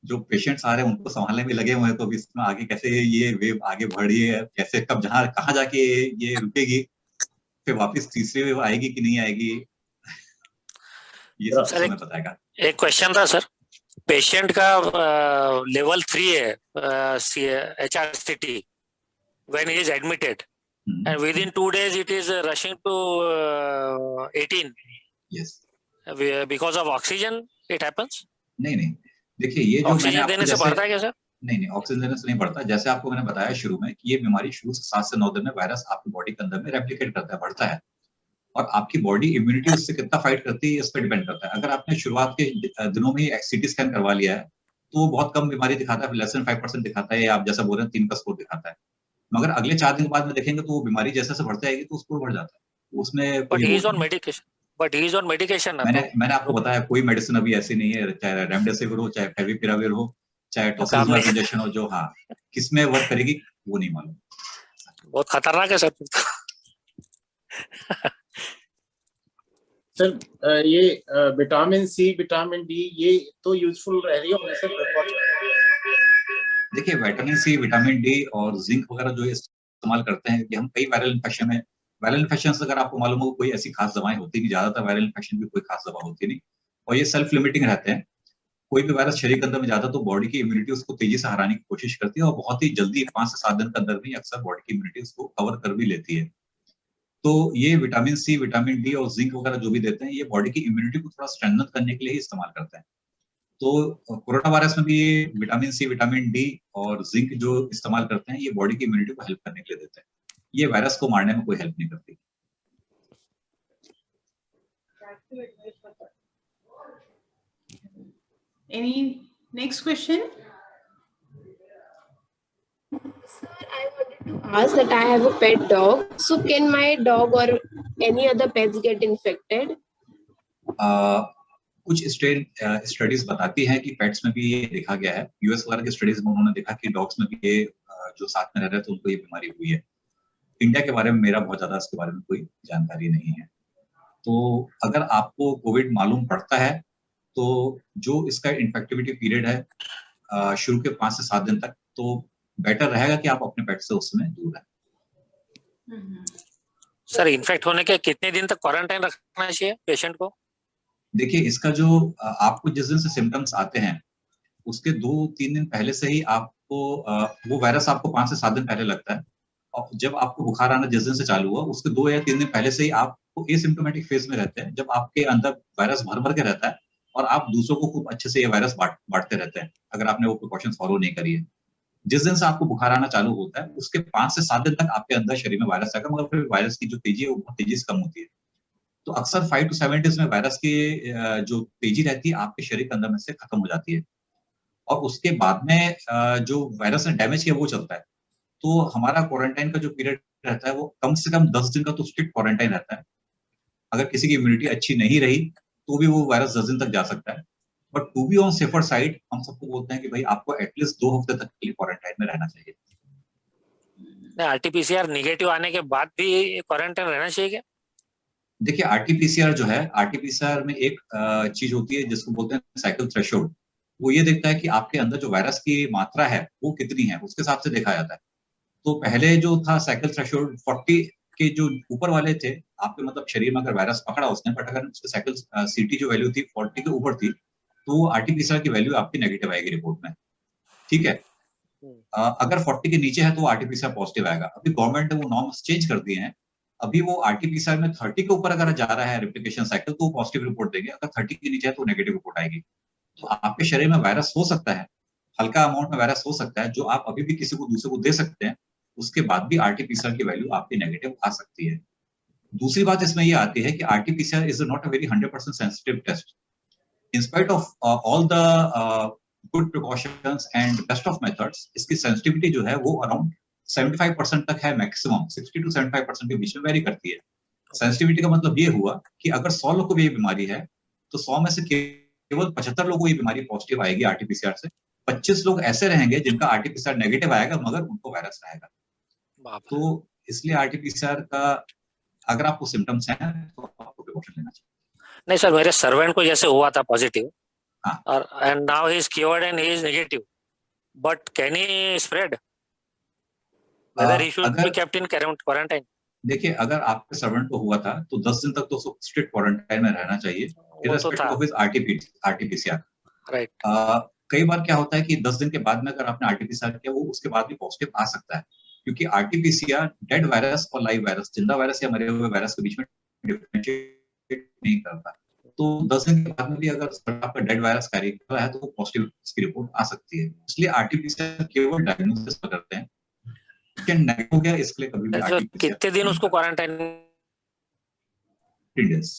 जो पेशेंट्स आ रहे हैं उनको संभालने में लगे हुए हैं, तो अभी इसमें आगे कैसे ये वेव आगे बढ़ रही है, कैसे कब कहाँ जाके ये रुकेगी, फिर वापस तीसरी वेव आएगी कि नहीं आएगी, ये सब समय बताएगा। एक क्वेश्चन था सर, पेशेंट का लेवल 3 है HRCT when he is admitted and within 2 days it is rushing to 18. Yes. Because of oxygen it happens? नहीं, देखिए ये जो ऑक्सीजन देने से बढ़ता है क्या सर? नहीं, ऑक्सीजन देने से नहीं बढ़ता। जैसे आपको मैंने बताया शुरू में कि ये बीमारी शुरू से 7 से 9 दिन में वायरस आपकी बॉडी के अंदर में रेप्लिकेट करता है, बढ़ता है, और आपकी बॉडी इम्यूनिटी उससे कितना फाइट करती है इस पर डिपेंड करता है। अगर आपने शुरुआत के दिनों में CT स्कैन करवा लिया है तो वो बहुत कम बीमारी दिखाता है, लेस देन 5% दिखाता है, या आप जैसा बोल रहे हैं 3 का स्कोर दिखाता है। मगर अगले 4 दिन बाद में देखेंगे तो वो बीमारी जैसे बढ़ती जाएगी तो स्कोर बढ़ जाता है उसमें। But he is on medication. मैंने आपको बताया कोई मेडिसिन अभी ऐसी नहीं है, चाहे रेमडेसिविर हो, चाहे फेविपिराविर हो, चाहे टोसिलिजुमैब इंजेक्शन हो, जो किसमें वर्क करेगी वो नहीं मालूम। बहुत खतरनाक है सर। सर ये विटामिन C, विटामिन D ये तो यूजफुल रह रही है सर। देखिए, विटामिन C, विटामिन D और जिंक वगैरह जो इस्तेमाल करते हैं कि हम कई वायरल इन्फेक्शन अगर आपको मालूम हो, कोई ऐसी खास दवाएं होती नहीं, ज्यादातर वायरल इन्फेक्शन की कोई खास दवा होती नहीं, और ये सेल्फ लिमिटिंग रहते हैं। कोई भी वायरस शरीर के अंदर में जाता तो बॉडी की इम्यूनिटी उसको तेजी से हराने की कोशिश करती है, और बहुत ही जल्दी 5 से 7 दिन के अंदर में अक्सर बॉडी की इम्यूनिटी उसको कवर कर भी लेती है। तो ये विटामिन C, विटामिन D और जिंक वगैरह जो भी देते हैं, ये बॉडी की इम्यूनिटी को थोड़ा स्ट्रेंथन करने के लिए ही इस्तेमाल करते हैं। तो कोरोना वायरस में भी ये विटामिन C, विटामिन D और जिंक जो इस्तेमाल करते हैं, ये बॉडी की इम्यूनिटी को हेल्प करने के लिए देते हैं। ये वायरस को मारने में कोई हेल्प नहीं करती। Any next question? Sir, I wanted to ask that I have a pet dog. So can my dog or any other pets get infected? कुछ स्टडीज बताती हैं कि पेट्स में भी ये देखा गया है। US वगैरह की स्टडीज में उन्होंने देखा कि डॉग्स में भी ये जो साथ में रह रहे थे उनको ये बीमारी हुई है। इंडिया के बारे में मेरा बहुत ज्यादा इसके बारे में कोई जानकारी नहीं है। तो अगर आपको कोविड मालूम पड़ता है तो जो इसका इन्फेक्टिविटी पीरियड है शुरू के 5 से 7 दिन तक, तो बेटर रहेगा कि आप अपने पेट से उस समय दूर रहें। सर इन्फेक्ट होने के कितने दिन तक क्वारंटाइन रखना चाहिए पेशेंट को? देखिए, इसका जो आपको जिस दिन से सिम्टम्स आते हैं उसके 2-3 दिन पहले से ही आपको वो वायरस आपको 5 से 7 दिन पहले लगता है, और जब आपको बुखार आना जिस दिन से चालू हुआ उसके 2 या 3 दिन पहले से ही आपको एसिम्प्टोमेटिक फेज में रहते हैं, जब आपके अंदर वायरस भर के रहता है और आप दूसरों को खूब अच्छे से ये वायरस बांटते रहते हैं अगर आपने वो प्रिकॉशंस फॉलो नहीं करी है। जिस दिन से आपको बुखार आना चालू होता है उसके 5 से 7 दिन तक आपके अंदर शरीर में वायरस आएगा, मगर फिर वायरस की जो तेजी है वो बहुत तेजी से कम होती है। तो अक्सर 5 to 7 डेज में वायरस की जो तेजी रहती है आपके शरीर के अंदर में से खत्म हो जाती है। और उसके बाद में जो वायरस ने डैमेज किया वो चलता है, तो हमारा क्वारंटाइन का जो पीरियड रहता है वो कम से कम 10 दिन का तो स्ट्रिक्ट क्वारंटाइन रहता है। अगर किसी की इम्यूनिटी अच्छी नहीं रही तो भी वो वायरस 10 दिन तक जा सकता है, but to be on safer side हम सबको बोलते हैं कि भाई आपको एटलीस्ट 2 हफ्ते तक के लिए क्वारंटाइन में रहना चाहिए। RT-PCR निगेटिव आने के बाद भी क्वारंटाइन रहना चाहिए क्या? देखिए RT-PCR जो है, RT-PCR में एक चीज होती है जिसको बोलते हैं साइकिल थ्रेशोल्ड। वो ये देखता है कि आपके अंदर जो वायरस की मात्रा है वो कितनी है, उसके हिसाब से देखा जाता है। तो पहले जो था साइकिल थ्रेशोल्ड 40 के जो ऊपर वाले थे, आपके मतलब शरीर में अगर वायरस पकड़ा उसने, बट अगर उसके साइकिल सीटी जो वैल्यू थी 40 के ऊपर थी, तो RT-PCR की वैल्यू आपकी नेगेटिव आएगी रिपोर्ट में, ठीक है। अगर 40 के नीचे है तो RT-PCR पॉजिटिव आएगा। अभी गवर्नमेंट ने वो नॉर्म्स चेंज कर दिए हैं, अभी वो RT-PCR में 30 के ऊपर अगर जा रहा है रेप्लिकेशन साइकिल तो वो पॉजिटिव रिपोर्ट देंगे, अगर 30 के नीचे है तो नेगेटिव रिपोर्ट आएगी। तो आपके शरीर में वायरस हो सकता है, हल्का अमाउंट में वायरस हो सकता है, जो आप अभी भी किसी को दूसरे को दे सकते हैं, उसके बाद भी RT-PCR की वैल्यू आपकी नेगेटिव आ सकती है। दूसरी बात इसमें ये आती है कि RT-PCR is not a very 100% sensitive test. In spite of all the good precautions and best of methods, इसकी सेंसिटिविटी जो है वो अराउंड 75% तक है मैक्सिमम, 60 to 75% के बीच में वेरी करती है। सेंसिटिविटी का मतलब ये हुआ कि अगर 100 लोगों को भी ये बीमारी है तो 100 में से केवल 75 लोगों को ये बीमारी पॉजिटिव आएगी RT-PCR से, 25 लोग ऐसे रहेंगे जिनका RT-PCR नेगेटिव आएगा मगर उनको वायरस आएगा। तो इसलिए RT-PCR का अगर आपको सिम्टम्स हैं तो आपको प्रिकॉशन लेना चाहिए। नहीं सर, मेरे सर्वेंट को जैसे हुआ था पॉजिटिव, हाँ, और and now he is cured and he is negative, but can he spread? Weather he should be kept in quarantine? देखिए, अगर आपके सर्वेंट को हुआ था तो 10 दिन तक तो स्ट्रिक्ट क्वारंटाइन में रहना चाहिए, irrespective of his RT-PCR। Right. कई बार क्या होता है कि 10 दिन के बाद में अगर आपने RT-PCR किया वो उसके बाद भी पॉजिटिव आ सकता है, क्योंकि RT-PCR डेड वायरस और लाइव वायरस, जिंदा वायरस या मरे हुए वायरस के बीच में डिफरेंशिएट नहीं करता। तो 10 दिन के बाद में भी अगर आपका डेड वायरस कैरी कर रहा है तो पॉजिटिव इसकी रिपोर्ट आ सकती है। इसलिए RT-PCR केवल डायग्नोसिस पर करते हैं, नेगेटिव हो गया इसके लिए कभी भी RT-PCR। कितने दिन उसको quarantine? 14 days.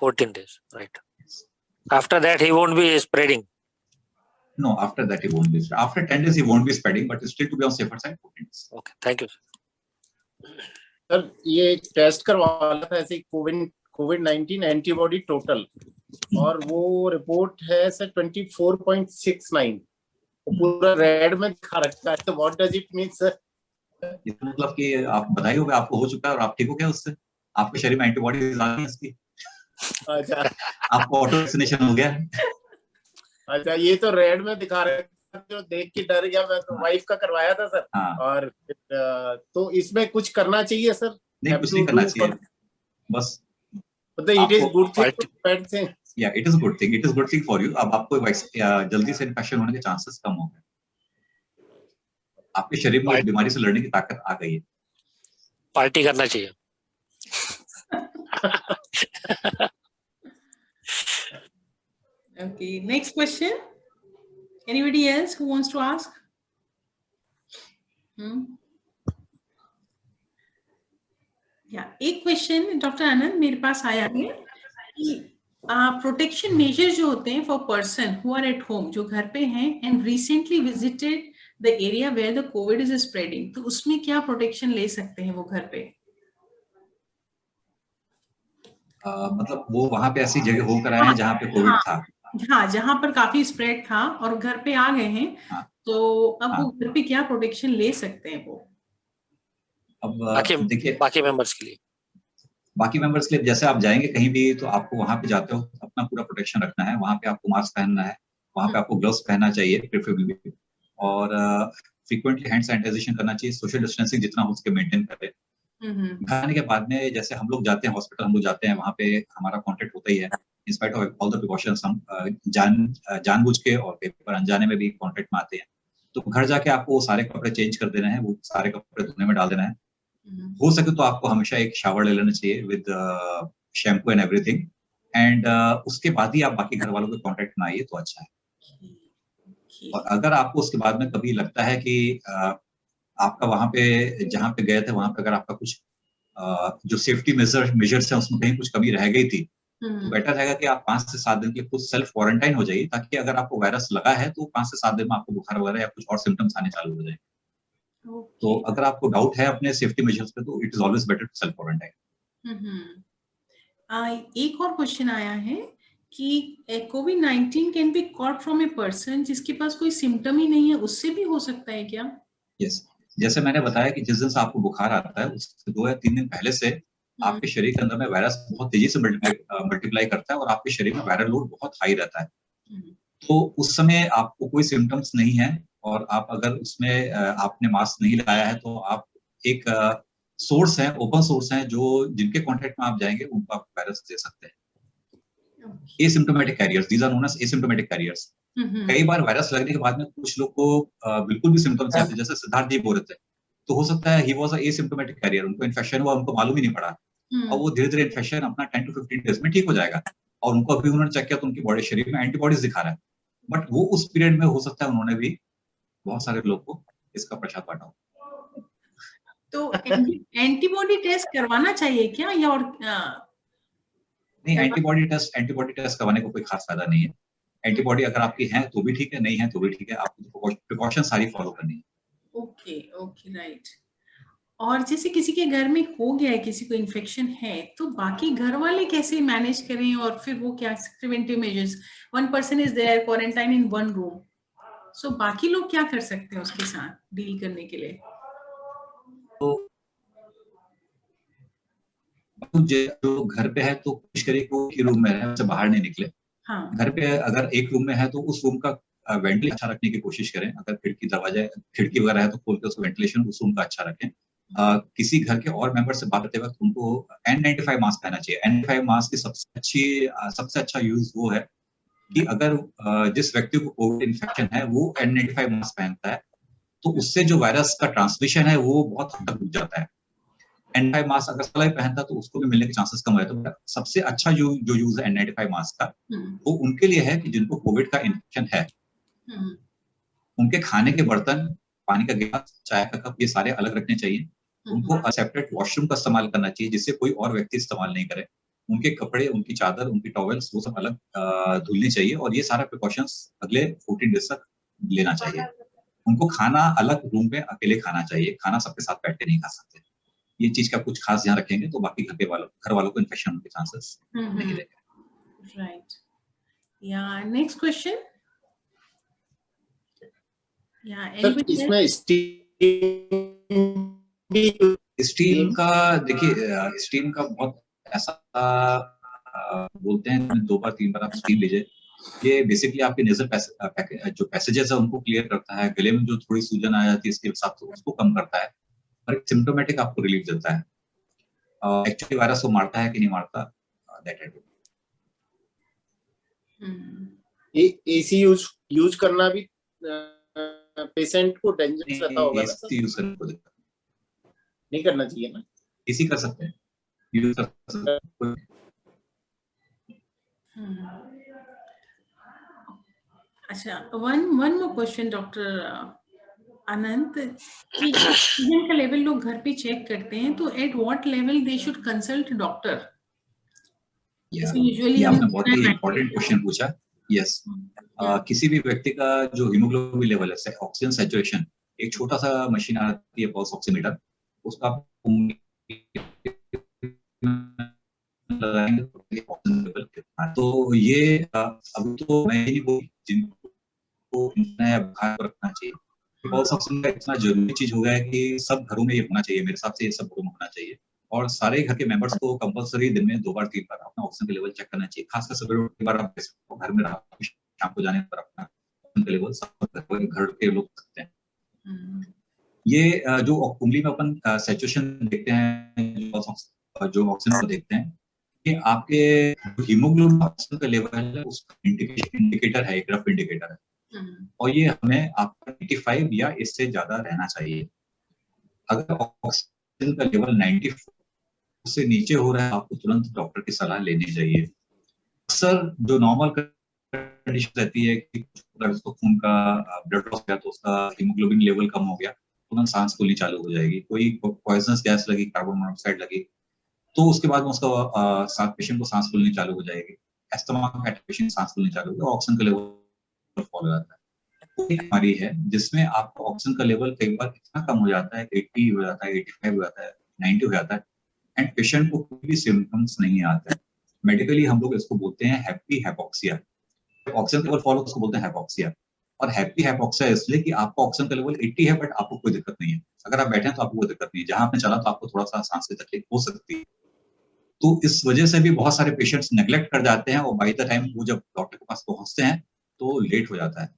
14 days, right. After that he won't be spreading? No, after that he won't be. After 10 days he won't be spreading, but still to be on safer side 14 days. Okay, thank you. Sir ये test करवाना था ऐसे कोविड-19 antibody total, और वो report है sir 24.69, पूरा red में दिखा रखा है, तो what does it mean sir? इसका मतलब कि आप बधाई हो गया, आपको हो चुका है और आप ठीक हो गया उससे, आपके शरीर में एंटीबॉडीज आ गई हैं इसकी। अच्छा, आपको ऑटो वैक्सीनेशन हो गया। अच्छा, ये तो रेड में दिखा रहे हैं, जो देख के डर गया मैं, तो वाइफ का करवाया था सर। और तो इसमें कुछ करना चाहिए सर? नहीं, कुछ नहीं करना चाहिए, बस it is good thing, bad thing. या it is good thing, it is good thing for you. अब आपको जल्दी से इन्फेक्शन होने के चांसेस कम हो गए, आपके शरीर में उस बीमारी से लड़ने की ताकत आ गई है। पार्टी करना चाहिए। Okay, next question. Anybody else who wants to ask? Yeah, एक क्वेश्चन डॉक्टर आनंद मेरे पास आया है कि प्रोटेक्शन मेजर जो होते हैं for person who are at home, जो घर पे हैं and recently visited the area where the covid is spreading, तो उसमें क्या प्रोटेक्शन ले सकते हैं वो घर पे? मतलब वो वहां पे ऐसी जगह होकर आए हैं जहाँ पे कोविड था? हाँ, जहाँ पर काफी स्प्रेड था और घर पे आ गए हैं। हाँ, तो अब वो घर पे क्या प्रोटेक्शन ले सकते हैं वो? अब देखिए, बाकी मेंबर्स के लिए, बाकी मेंबर्स के लिए जैसे आप जाएंगे कहीं भी तो आपको वहां पे जाते हो अपना पूरा प्रोटेक्शन रखना है, वहां पे आपको मास्क पहनना है, वहां पे आपको ग्लव्स पहनना चाहिए प्रेफरेबली, और फ्रीक्वेंटली हैंड सैनिटाइजेशन करना चाहिए, सोशल डिस्टेंसिंग जितना हो सके मेंटेन करें। घर आने के बाद में जैसे हम लोग जाते हैं हॉस्पिटल, हम लोग जाते हैं वहां पे हमारा कांटेक्ट होता ही है, इन spite of all the precautions हम जानबूझ के और पेपर अनजाने में भी कांटेक्ट में आते हैं। तो घर जाके आपको वो सारे कपड़े चेंज कर देना है, वो सारे कपड़े धोने में डाल देना है। हो सके तो आपको हमेशा एक शावर ले लेना चाहिए with shampoo and everything, and उसके बाद ही आप बाकी घर वालों के कांटेक्ट में आइए तो अच्छा है। और अगर आपको उसके बाद में कभी लगता है कि आपका वहां पे जहाँ पे गए थे वहां पे अगर आपका कुछ जो सेफ्टी मेजर्स हैं उसमें कहीं कुछ कमी रह गई थी, तो बेटर रहेगा कि आप 5 से 7 दिन के खुद सेल्फ क्वारंटाइन हो जाइए, ताकि अगर आपको वायरस लगा है तो 5 से 7 दिन में आपको बुखार वगैरह या कुछ और सिम्टम्स आने चालू हो जाए। तो अगर आपको डाउट है अपने सेफ्टी मेजर्स पे, तो it is always better to self quarantine. एक और क्वेश्चन आया है कि कोविड-19 can be caught from a person जिसके पास कोई सिम्टम ही नहीं है, उससे भी हो सकता है क्या? यस, जैसे मैंने बताया कि जिस दिन से आपको बुखार आता है उससे 2 या 3 दिन पहले से आपके शरीर के अंदर में वायरस बहुत तेजी से मल्टीप्लाई करता है और आपके शरीर में वायरल लोड बहुत हाई रहता है। तो उस समय आपको कोई सिम्टम्स नहीं है और आप अगर उसमें आपने मास्क नहीं लगाया है, तो आप एक सोर्स है, ओपन सोर्स है, जो जिनके कांटेक्ट में आप जाएंगे उनको आप वायरस दे सकते हैं। Asymptomatic carriers, these are known as asymptomatic carriers. कई बार वायरस लगने के बाद में कुछ लोग को बिल्कुल भी सिम्टम्स आते हैं, जैसे सिद्धार्थ जी बोल रहे थे, तो हो सकता है he was a asymptomatic carrier, उनको इन्फेक्शन हुआ, उनको मालूम ही नहीं पड़ा और वो धीरे-धीरे इन्फेक्शन अपना 10 to 15 डेज में ठीक हो जाएगा और उनको अभी उन्होंने चेक किया तो उनकी बॉडी शरीर में एंटीबॉडीज दिखा रहा है, बट वो उस पीरियड में हो सकता है उन्होंने भी बहुत सारे लोग को इसका प्रसाद बांटा हो। तो एंटीबॉडी टेस्ट करवाना चाहिए क्या या और नहीं, एंटीबॉडी टेस्ट करवाने को कोई खास फायदा नहीं है। एंटीबॉडी अगर आपकी है तो भी ठीक है, नहीं है तो भी ठीक है, आपको प्रिकॉशन सारी फॉलो करनी है। Okay right. और जैसे किसी के घर में हो गया है, किसी को इन्फेक्शन है, तो बाकी घर वाले कैसे मैनेज करें और फिर वो क्या preventive measures, one person is there quarantine in one room, so बाकी लोग क्या कर सकते हैं उसके साथ डील करने के लिए? तो जो घर पे है तो कोशिश करिए कि रूम में रहे, उससे बाहर नहीं निकले। हाँ। घर पे अगर एक रूम में है तो उस रूम का वेंटिलेशन अच्छा रखने की कोशिश करें। अगर खिड़की वगैरह है तो खोल के उसको वेंटिलेशन उस रूम का अच्छा रखें। किसी घर के और मेंबर से बात करते वक्त उनको N95 मास्क पहनना चाहिए। N95 मास्क की सबसे अच्छा यूज वो है कि अगर जिस व्यक्ति को कोविड इन्फेक्शन है वो N95 मास्क पहनता है तो उससे जो वायरस का ट्रांसमिशन है वो बहुत हद तक रुक जाता है। N95 मास्क अगर सलाह पहनता तो उसको भी मिलने के चांसेस कम हो जाते हैं। सबसे अच्छा जो यूज है N95 मास्क का वो उनके लिए है कि जिनको कोविड का इन्फेक्शन है। उनके खाने के बर्तन, पानी का गिलास, चाय का कप, ये सारे अलग रखने चाहिए। उनको सेपरेट वॉशरूम का इस्तेमाल करना चाहिए जिससे कोई और व्यक्ति इस्तेमाल नहीं करे। उनके कपड़े, उनकी चादर, उनकी टॉवेल्स वो सब अलग धुलने चाहिए और ये सारा प्रिकॉशंस अगले 14 डेज तक लेना चाहिए। उनको खाना अलग रूम में अकेले खाना चाहिए, खाना सबके साथ बैठ के नहीं खा सकते। ये चीज का कुछ खास ध्यान रखेंगे तो बाकी घर वालों को इन्फेक्शन होने के चांसेस नहीं रहेंगे। राइट। या नेक्स्ट क्वेश्चन। इसमें स्टीम का देखिए, स्टीम का बहुत ऐसा बोलते हैं 2 बार 3 बार आप स्टीम लीजिए। ये बेसिकली आपके नेजल जो पैसेजेस है उनको क्लियर करता है, गले में जो थोड़ी सूजन आ जाती है इसके साथ तो उसको कम करता है और सिम्प्टोमेटिक आपको रिलीफ देता है। एक्चुअली वायरस को मारता है कि नहीं मारता, that I don't know. AC use करना भी पेशेंट को डेंजरस रहता होगा ना? एसी यूज करने को नहीं करना चाहिए ना? एसी कर सकते हैं, यूज कर सकते हैं। अच्छा, वन मोर क्वेश्चन डॉक्टर अनंत, कि ऑक्सीजन का लेवल लोग घर पे चेक करते हैं तो at what level they should consult doctor? Usually आपने बहुत ही इम्पोर्टेंट क्वेश्चन पूछा। यस, किसी भी व्यक्ति का जो हीमोग्लोबिन लेवल है, ऑक्सीजन सैचुरेशन, एक छोटा सा मशीन आती है पल्स ऑक्सीमीटर, उसका लगाएंगे ऑक्सीजन लेवल कितना। तो ये अभी तो मैं नहीं बोल जिनको बुखार रखना चाहिए, पल्स ऑक्सीमीटर इतना जरूरी चीज हो गया है कि सब घरों में ये होना चाहिए। मेरे हिसाब से ये सब घरों में होना चाहिए और सारे घर के मेंबर्स को कंपलसरी दिन में 2 बार 3 बार अपना ऑक्सीजन का लेवल चेक करना चाहिए। खासकर सवेरे एक बार आप घर में शाम को जाने पर अपना ऑक्सीजन का लेवल सब घर के लोग सकते हैं। ये जो उंगली में अपन सैचुरेशन देखते हैं, जो ऑक्सीजन को देखते हैं, ये आपके हीमोग्लोबिन ऑक्सीजन का लेवल है उसका इंडिकेटर है, एक रफ इंडिकेटर है और ये हमें आपका 85 या इससे ज्यादा रहना चाहिए। अगर ऑक्सीजन का लेवल 94 से नीचे हो रहा है आपको तुरंत डॉक्टर की सलाह लेनी चाहिए। अक्सर जो नॉर्मल कंडीशन रहती है कि अगर उसको खून का ब्लड लॉस गया तो उसका हीमोग्लोबिन लेवल कम हो गया, तुरंत सांस फूलनी चालू हो जाएगी, कोई पॉइजनस गैस लगी, कार्बन मोनोऑक्साइड लगी तो उसके बाद में उसका पेशेंट को सांस फूलनी चालू हो जाएगी, एस्थमा का पेशेंट सांस फूलनी चालू हो जाएगी, ऑक्सीजन का लेवल फॉल हो जाता है। एक बीमारी है जिसमें आपका ऑक्सीजन का लेवल कई बार इतना कम हो जाता है, 80 हो जाता है, 85 हो जाता है, 90 हो जाता है, एंड पेशेंट को कोई भी सिम्टम्स नहीं आते हैं। मेडिकली हम लोग इसको बोलते हैं happy hypoxia. Oxygen level fall उसको बोलते हैं हाइपोक्सिया। और हैप्पी हाइपोक्सिया इसलिए कि आपका ऑक्सीजन का लेवल 80 है बट आपको कोई दिक्कत नहीं है। अगर आप बैठे हैं तो आपको कोई दिक्कत नहीं है, जहां आपने चला तो आपको थोड़ा सा सांस की तकलीफ हो सकती है। तो इस वजह से भी बहुत सारे पेशेंट्स नेग्लेक्ट कर जाते हैं और बाय द टाइम वो जब डॉक्टर के पास पहुंचते हैं तो लेट हो जाता है।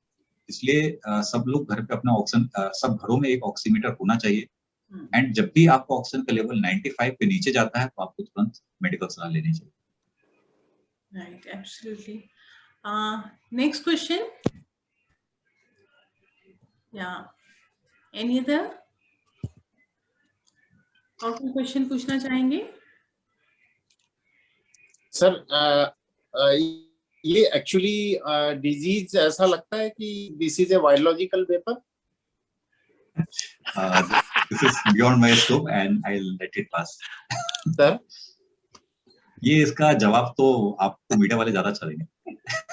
इसलिए सब लोग घर पे अपना ऑक्सीजन, सब घरों में एक ऑक्सीमीटर होना चाहिए, एंड जब भी आपका ऑक्सीजन का लेवल 95 पे नीचे जाता है तो आपको तुरंत मेडिकल सलाह लेनी चाहिए। Right, absolutely. Next question. Yeah. Any other? और कोई क्वेश्चन पूछना चाहेंगे? सर ये एक्चुअली डिजीज ऐसा लगता है कि this is a biological weapon. This is beyond my scope and I'll let it pass. Sir ये इसका जवाब तो आपको मीडिया वाले ज्यादा अच्छा देंगे।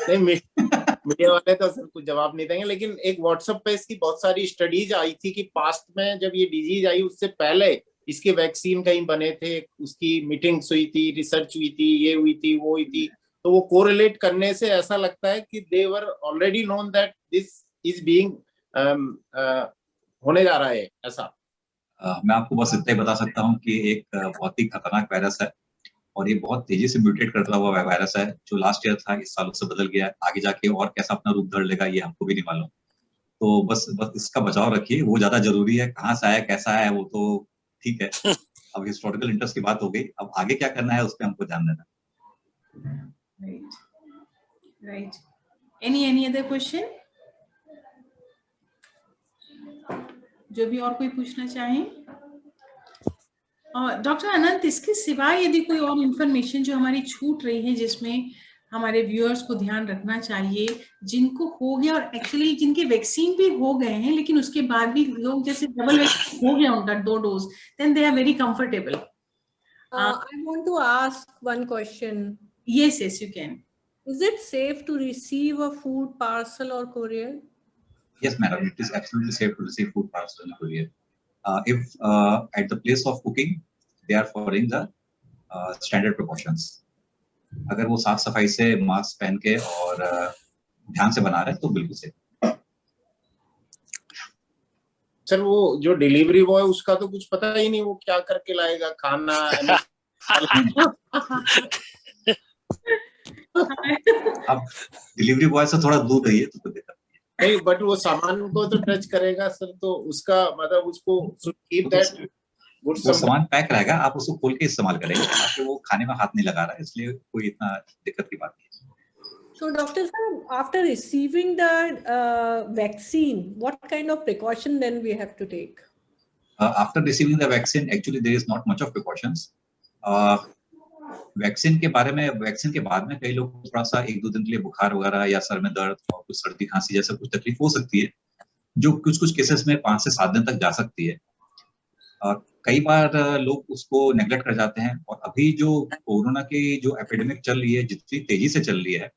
नहीं, मीडिया वाले तो सर कुछ जवाब नहीं देंगे, लेकिन एक व्हाट्सएप पे इसकी बहुत सारी स्टडीज आई थी कि पास्ट में जब ये डिजीज आई उससे पहले इसके वैक्सीन कहीं बने थे, उसकी मीटिंग्स हुई थी, रिसर्च हुई थी, ये हुई थी, वो हुई थी, तो वो कोरिलेट करने से ऐसा लगता है कि they were already known that this is being होने जा रहा है ऐसा। मैं आपको बस इतना ही बता सकता हूँ कि एक बहुत ही खतरनाक वायरस है और ये बहुत तेजी से म्यूटेट करता हुआ वायरस है, जो लास्ट ईयर था इस साल उससे बदल गया। आगे जाके और कैसा अपना रूप धर लेगा ये हमको भी नहीं मालूम। तो बस इसका बचाव रखिए, वो ज्यादा जरूरी है। कहाँ से आया, कैसा है, वो तो ठीक है, अब हिस्टोरिकल इंटरेस्ट की बात हो गई, अब आगे क्या करना है उस पर हमको ध्यान देना। Right. Any other question? जो भी और कोई पूछना चाहें? डॉक्टर अनंत, इसके सिवाय यदि कोई और इन्फॉर्मेशन जो हमारी छूट रही है जिसमें हमारे व्यूअर्स को ध्यान रखना चाहिए, जिनको हो गया और एक्चुअली जिनके वैक्सीन भी हो गए हैं लेकिन उसके बाद भी लोग जैसे डबल वैक्सीन हो गया उनका 2 dose, then they are very comfortable. I want to ask one question. Yes, you can. Is it safe to receive a food parcel or courier? Yes, madam, it is absolutely safe to receive food parcel and courier. If at the place of cooking, they are following the standard precautions. अगर वो साफ सफाई से mask पहन के और ध्यान से बना रहे हैं तो बिल्कुल सेफ। सर वो जो डिलीवरी बॉय उसका तो कुछ पता ही नहीं, वो क्या करके लाएगा खाना। अब डिलीवरी बॉय से थोड़ा दूर रहिए तो कोई दिक्कत नहीं, बट वो सामान को तो टच करेगा सर, तो उसका मतलब उसको कीप दैट गुड। वो सामान पैक रहेगा, आप उसको खोल के इस्तेमाल करेंगे, ताकि वो खाने में हाथ नहीं लगा रहा है, इसलिए कोई इतना दिक्कत की बात नहीं। So, Dr. Sir, after receiving the vaccine, what kind of precaution then we have to take? After receiving the vaccine, actually there is not much of precautions. Vaccine के बारे में, वैक्सीन के बाद में कई लोग थोड़ा सा 1-2 दिन के लिए बुखार वगैरह या सर में दर्द और कुछ सर्दी खांसी जैसा कुछ तकलीफ हो सकती है, जो कुछ केसेस में 5 से 7 दिन तक जा सकती है। कई बार लोग उसको नेग्लेक्ट कर जाते हैं, और अभी जो कोरोना की जो एपिडेमिक चल रही है, जितनी तेजी से चल रही है,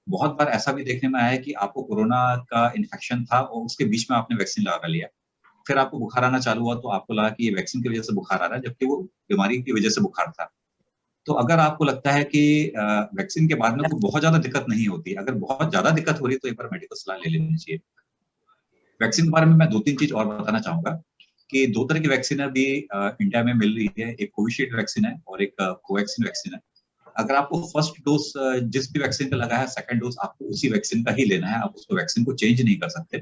बहुत बार ऐसा भी देखने में आया है कि आपको कोरोना का इन्फेक्शन था और उसके बीच में आपने वैक्सीन लगा लिया, फिर आपको बुखार आना चालू हुआ तो आपको लगा कि ये वैक्सीन की वजह से बुखार आ रहा है, जबकि वो बीमारी की वजह से बुखार था। तो अगर आपको लगता है कि वैक्सीन के बाद में कोई बहुत ज्यादा दिक्कत नहीं होती, अगर बहुत ज्यादा दिक्कत हो रही है तो एक बार मेडिकल सलाह ले लेनी चाहिए। वैक्सीन के बारे में मैं 2-3 चीज और बताना चाहूंगा कि 2 तरह की वैक्सीन अभी इंडिया में मिल रही है, एक कोविशील्ड वैक्सीन है और एक कोवैक्सीन वैक्सीन है। अगर आपको फर्स्ट डोज जिस भी वैक्सीन का लगा है, सेकंड डोज आपको उसी वैक्सीन का ही लेना है, आप उसको वैक्सीन को चेंज नहीं कर सकते।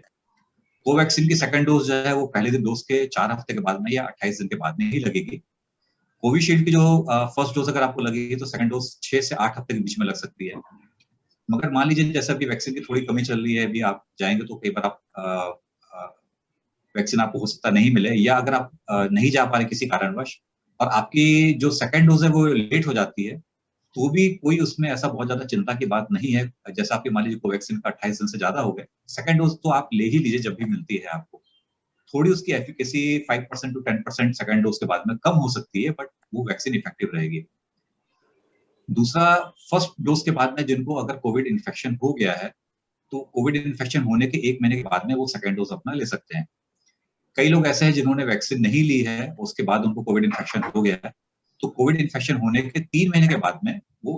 कोवैक्सीन की सेकंड डोज जो है वो पहले दिन डोज के 4 हफ्ते के बाद में या 28 दिन के बाद में ही लगेगी। कोविशील्ड की जो फर्स्ट डोज अगर आपको लगेगी तो सेकंड डोज 6 से 8 हफ्ते के बीच में लग सकती है। मगर मान लीजिए जैसे अभी वैक्सीन की थोड़ी कमी चल रही है, अभी आप जाएंगे तो कई बार आप वैक्सीन आपको हो सकता नहीं मिले, या अगर आप नहीं जा पा रहे किसी कारणवश और आपकी जो सेकंड डोज है वो लेट हो जाती है, तो भी कोई उसमें ऐसा बहुत ज्यादा चिंता की बात नहीं है। जैसा आपकी मान लीजिए कोवैक्सीन का 28 दिन से ज्यादा हो गए, सेकंड डोज तो आप ले ही लीजिए जब भी मिलती है आपको। थोड़ी उसकी एफिकेसी 5% to 10% सेकंड डोज के बाद में कम हो सकती है, बट वो वैक्सीन इफेक्टिव रहेगी। दूसरा, फर्स्ट डोज के बाद में जिनको अगर कोविड इन्फेक्शन हो गया है तो कोविड इन्फेक्शन होने के 1 महीने के बाद में वो सेकेंड डोज अपना ले सकते हैं। कई लोग ऐसे हैं जिन्होंने वैक्सीन नहीं ली है, उसके बाद उनको कोविड इन्फेक्शन हो गया है, तो कोविड इन्फेक्शन होने के 3 महीने के बाद में वो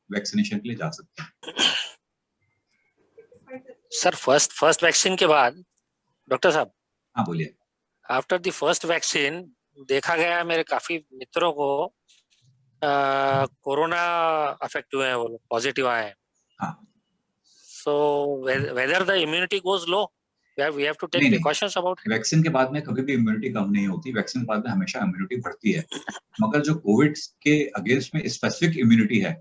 वैक्सीनेशन के लिए जा सकते हैं। सर फर्स्ट वैक्सीन के बाद डॉक्टर साहब, हाँ बोलिए। आफ्टर द फर्स्ट वैक्सीन देखा गया मेरे काफी मित्रों को कोरोना अफेक्ट हुए हैं, वो पॉजिटिव आए हैं। हाँ। So whether the immunity goes low, we have to take नहीं, precautions about it. वैक्सीन के बाद में कभी भी इम्यूनिटी कम नहीं होती, वैक्सीन के बाद में हमेशा इम्यूनिटी बढ़ती है, मगर जो कोविड के अगेंस्ट में स्पेसिफिक इम्यूनिटी है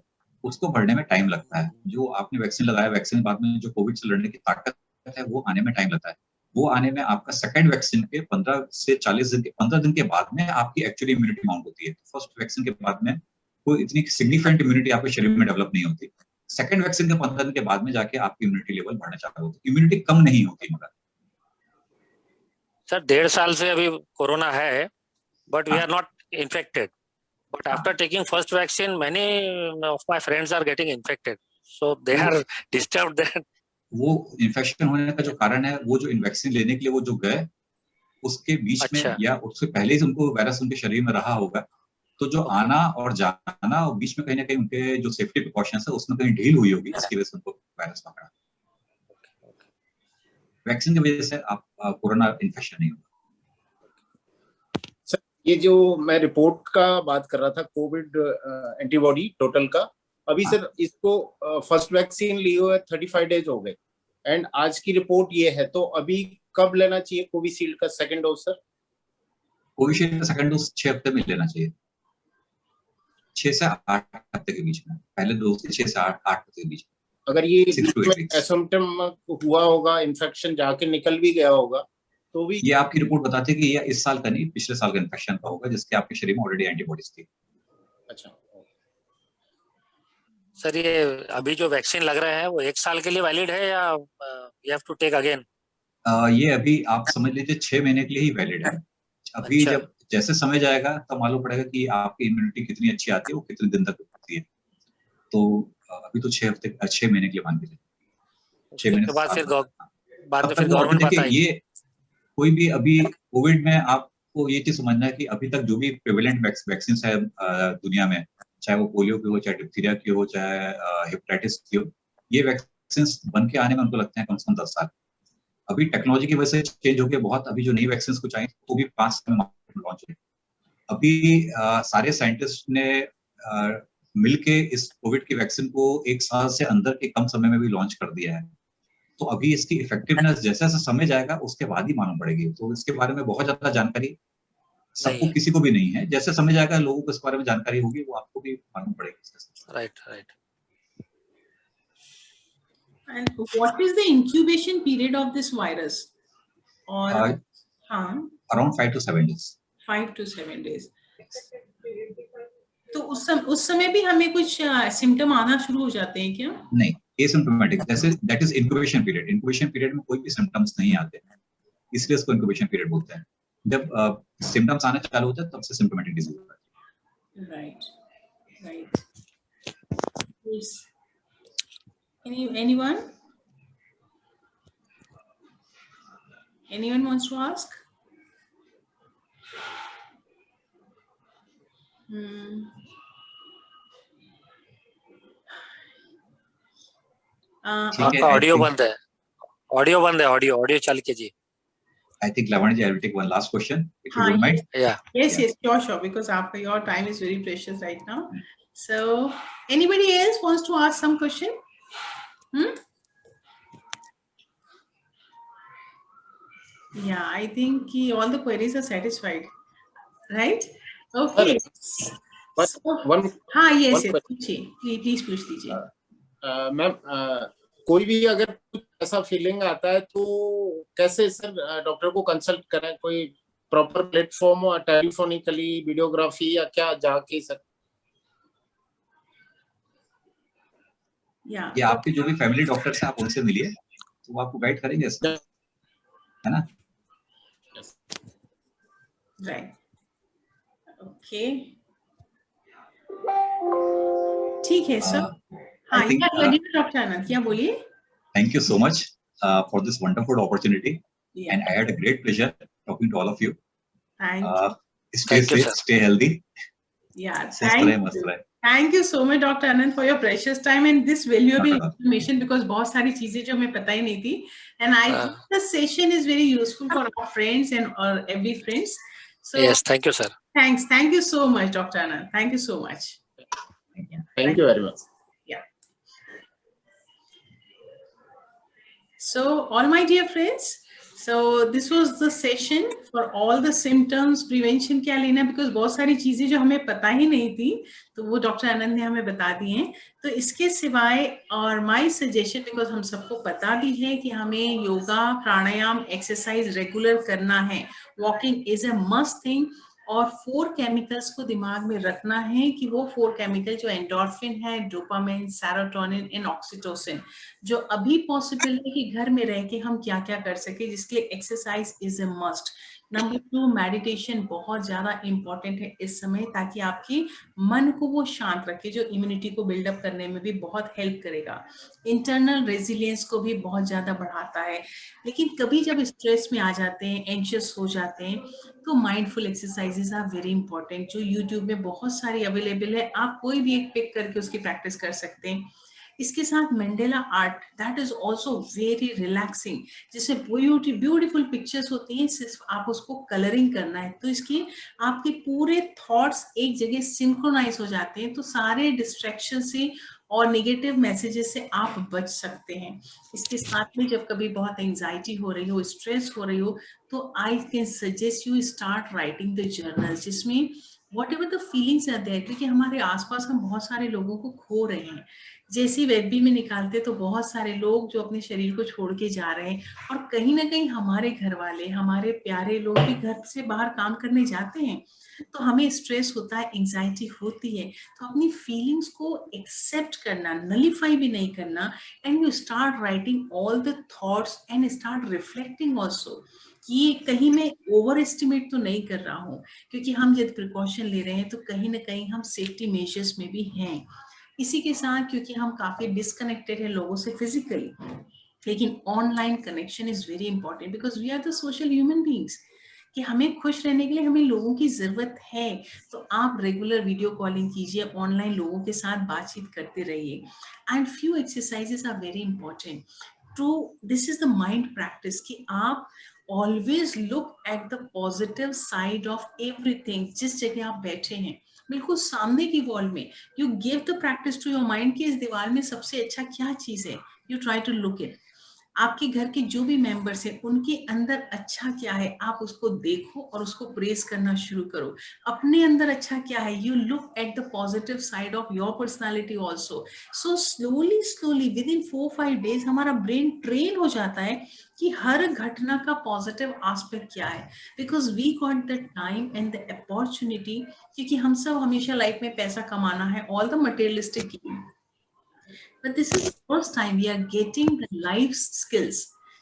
उसको बढ़ने में टाइम लगता है। जो आपने वैक्सीन लगाया, वैक्सीन के बाद में जो कोविड से लड़ने की ताकत है वो आने में टाइम लगता है। वो आने में आपका सेकंड वैक्सीन के 15 से 40 दिन के 15 दिन के बाद में आपकी एक्चुअली इम्यूनिटी माउंट होती है। फर्स्ट वैक्सीन के बाद में कोई इतनी सिग्निफिकेंट इम्यूनिटी आपके शरीर में डेवलप नहीं होती। सेकंड वैक्सीन के 15 दिन के बाद में जाके आपकी इम्यूनिटी लेवल बढ़ना चालू होती है। इम्यूनिटी कम नहीं होती। मगर सर 1.5 साल से अभी कोरोना है, but we are not infected, but after taking first vaccine many of my friends are getting infected, so they are disturbed that. वो इन्फेक्शन होने का जो कारण है, वो जो वैक्सीन लेने के लिए वो जो गए उसके बीच में या उससे पहले से उनको वायरस उनके शरीर में रहा होगा, तो जो आना और जाना और बीच में कहीं ना कहीं उनके जो सेफ्टी प्रिकॉशंस है उसमें कहीं ढील हुई होगी, इसकी वजह से उनको वायरस पकड़ा। वैक्सीन की वजह से आप कोरोना इन्फेक्शन नहीं होगा। सर ये जो मैं रिपोर्ट का बात कर रहा था, कोविड एंटीबॉडी टोटल का, अभी सर इसको फर्स्ट वैक्सीन लिए हुए 35 डेज हो गए एंड आज की रिपोर्ट ये है, तो अभी कब लेना चाहिए कोविशील्ड का सेकंड डोज सर? कोविशील्ड का सेकंड डोज 6 हफ्ते में लेना चाहिए, 6 से 8 हफ्ते के बीच में। पहले डोज से 6 से 8 हफ्ते के बीच में। अगर ये एसिम्प्टम हुआ होगा, इन्फेक्शन जाके निकल भी गया होगा, तो भी ये आपकी रिपोर्ट बताती है कि ये इस साल का नहीं, पिछले साल का इन्फेक्शन का होगा जिसके आपके शरीर में ऑलरेडी एंटीबॉडीज थी। अच्छा सर, ये अभी जो वैक्सीन लग रहा है वो 1 साल के लिए वैलिड है या you have to take again? ये अभी आप समझ लीजिए 6 महीने के लिए ही वैलिड है। अभी जब जैसे समय जाएगा तब मालूम पड़ेगा कि आपकी इम्यूनिटी कितनी अच्छी आती है, वो कितने दिन तक होती है। तो अभी तो 6 महीने के लिए मान लीजिए, 6 महीने के बाद फिर गवर्नमेंट बताएगी। ये कोई भी अभी कोविड में आपको ये चीज समझना है कि अभी तक जो भी प्रिवेलेंट वैक्सीन है दुनिया में, चाहे वो पोलियो की हो, चाहे डिप्थीरिया की हो, चाहे हेपेटाइटिस की हो, ये वैक्सीन बन के आने में उनको लगते हैं कम से कम 10 साल। अभी टेक्नोलॉजी की वजह से चेंज हो गया बहुत। अभी जो नई वैक्सीन को चाहिए वो भी 5 साल में मार्केट में लॉन्च हुई। अभी सारे साइंटिस्ट ने मिलके इस कोविड की वैक्सीन को 1 साल से अंदर के कम समय में भी लॉन्च कर दिया है। तो अभी इसकी इफेक्टिवनेस जैसे जैसे समय जाएगा उसके बाद ही मालूम पड़ेगी। तो इसके बारे में बहुत ज्यादा जानकारी सबको किसी को भी नहीं है। जैसे समय जाएगा लोगों को इस बारे में जानकारी होगी, वो आपको भी मालूम पड़ेगी। Right. And what is the incubation period of this virus? Or around 5 to 7 days. 5 to 7 days. तो उस समय भी हमें कुछ सिम्टम आना शुरू हो जाते हैं क्या? नहीं, एसिम्प्टोमेटिक, जैसे that is incubation period. Incubation period में कोई भी सिम्टम्स नहीं आते, इसलिए इसको इंक्यूबेशन पीरियड बोलते हैं। जब सिम्टम्स आने चालू होते हैं तब से सिम्प्टोमेटिक डिजीज होता है। Right. Yes. Anyone wants to ask? आपका ऑडियो बंद है, ऑडियो चालू कीजिए। I think Lavanya ji, I will take one last question, if you don't mind. Yes, sure, because your time is very precious right now. So, anybody else wants to ask some question? Yeah, I think all the queries are satisfied, right? Okay. Yes, please पूछ लीजिए। Ma'am, कोई भी अगर ऐसा feeling आता है तो कैसे सर डॉक्टर को कंसल्ट करें? कोई प्रॉपर प्लेटफॉर्म हो, टेलीफोनिकली, वीडियोग्राफी या क्या जाके सर? या आपके जो भी फैमिली डॉक्टर्स हैं आप उनसे मिलिए, तो वो आपको गाइड करेंगे सर, है ना? राइट। ओके, ठीक है सर. हाँ, डॉक्टर आनंद, क्या बोलिए? Thank you so much for this wonderful opportunity, and I had a great pleasure talking to all of you. Thank you. Stay safe, stay healthy. Yeah, thank you so much, Dr. Anand, for your precious time and this valuable information, because बहुत सारी चीजें जो हमें पता ही नहीं थी, and I think the session is very useful for our friends and our every friends. So yes, thank you, sir. Thank you so much, Dr. Anand. Thank you so much. Thank you very much. Yeah. So, all my dear friends, so this was the session for all the symptoms, prevention क्या लेना, because बहुत सारी चीजें जो हमें पता ही नहीं थी तो वो डॉक्टर आनंद ने हमें बता दी हैं. तो इसके सिवाय और माय सजेशन, बिकॉज हम सबको पता भी है कि हमें योगा, प्राणायाम, एक्सरसाइज रेगुलर करना है. Walking is a must thing. और 4 केमिकल्स को दिमाग में रखना है कि वो 4 केमिकल जो एंडोर्फिन है, डोपामिन, सेरोटोनिन एंड ऑक्सीटोसिन, जो अभी पॉसिबल है कि घर में रह के हम क्या क्या कर सके, जिसके लिए exercise is a must. Number 2, meditation बहुत ज्यादा इंपॉर्टेंट है इस समय, ताकि आपके मन को वो शांत रखे, जो इम्यूनिटी को बिल्डअप करने में भी बहुत हेल्प करेगा. इंटरनल रेजिलियंस को भी बहुत ज्यादा बढ़ाता है. लेकिन कभी जब स्ट्रेस में आ जाते हैं, एंशियस हो जाते हैं, तो mindful exercises are very important, जो यूट्यूब में बहुत सारी अवेलेबल है. आप कोई भी एक पिक करके उसकी प्रैक्टिस कर सकते हैं. इसके साथ Mandela art, that is also very relaxing, जिससे ब्यूटीफुल पिक्चर्स होती हैं, सिर्फ आप उसको कलरिंग करना है तो इसकी आपके पूरे थॉट्स एक जगह सिंक्रोनाइज हो जाते हैं, तो सारे डिस्ट्रैक्शन से और नेगेटिव मैसेजेस से आप बच सकते हैं. इसके साथ में जब कभी बहुत एंजाइटी हो रही हो, स्ट्रेस हो रही हो, तो I can suggest you start writing the journal, जिसमें whatever the feelings are there, क्योंकि हमारे आसपास हम बहुत सारे लोगों को खो रहे हैं. जैसे वेबी में निकालते तो बहुत सारे लोग जो अपने शरीर को छोड़ के जा रहे हैं, और कहीं ना कहीं हमारे घर वाले, हमारे प्यारे लोग भी घर से बाहर काम करने जाते हैं, तो हमें स्ट्रेस होता है, एंजाइटी होती है. तो अपनी फीलिंग्स को एक्सेप्ट करना, नलीफाई भी नहीं करना, and you start writing all the thoughts and start reflecting also, कि कहीं मैं ओवर एस्टिमेट तो नहीं कर रहा हूँ, क्योंकि हम जब प्रिकॉशन ले रहे हैं तो कहीं ना कहीं हम सेफ्टी मेजर्स में भी हैं. इसी के साथ, क्योंकि हम काफी डिस्कनेक्टेड हैं लोगों से फिजिकली, लेकिन online connection is very important, because we are the social human beings, कि हमें खुश रहने के लिए हमें लोगों की जरूरत है. तो आप रेगुलर वीडियो कॉलिंग कीजिए, ऑनलाइन लोगों के साथ बातचीत करते रहिए. And few exercises are very important. This is the mind practice, कि आप always look at the positive side of everything. जिस जगह आप बैठे हैं, बिल्कुल सामने की वॉल में, you give the practice to your mind कि इस दीवार में सबसे अच्छा क्या चीज है. You try to look it. आपके घर के जो भी मेंबर्स हैं, उनके अंदर अच्छा क्या है, आप उसको देखो और उसको प्रेस करना शुरू करो. अपने अंदर अच्छा क्या है, you look at the positive side of your personality also. So slowly with in 4-5 days हमारा ब्रेन ट्रेन हो जाता है कि हर घटना का पॉजिटिव एस्पेक्ट क्या है, because we got the time and the opportunity. क्योंकि हम सब हमेशा लाइफ में पैसा कमाना है, all the materialistic game, but this is the first time we are getting the life skills.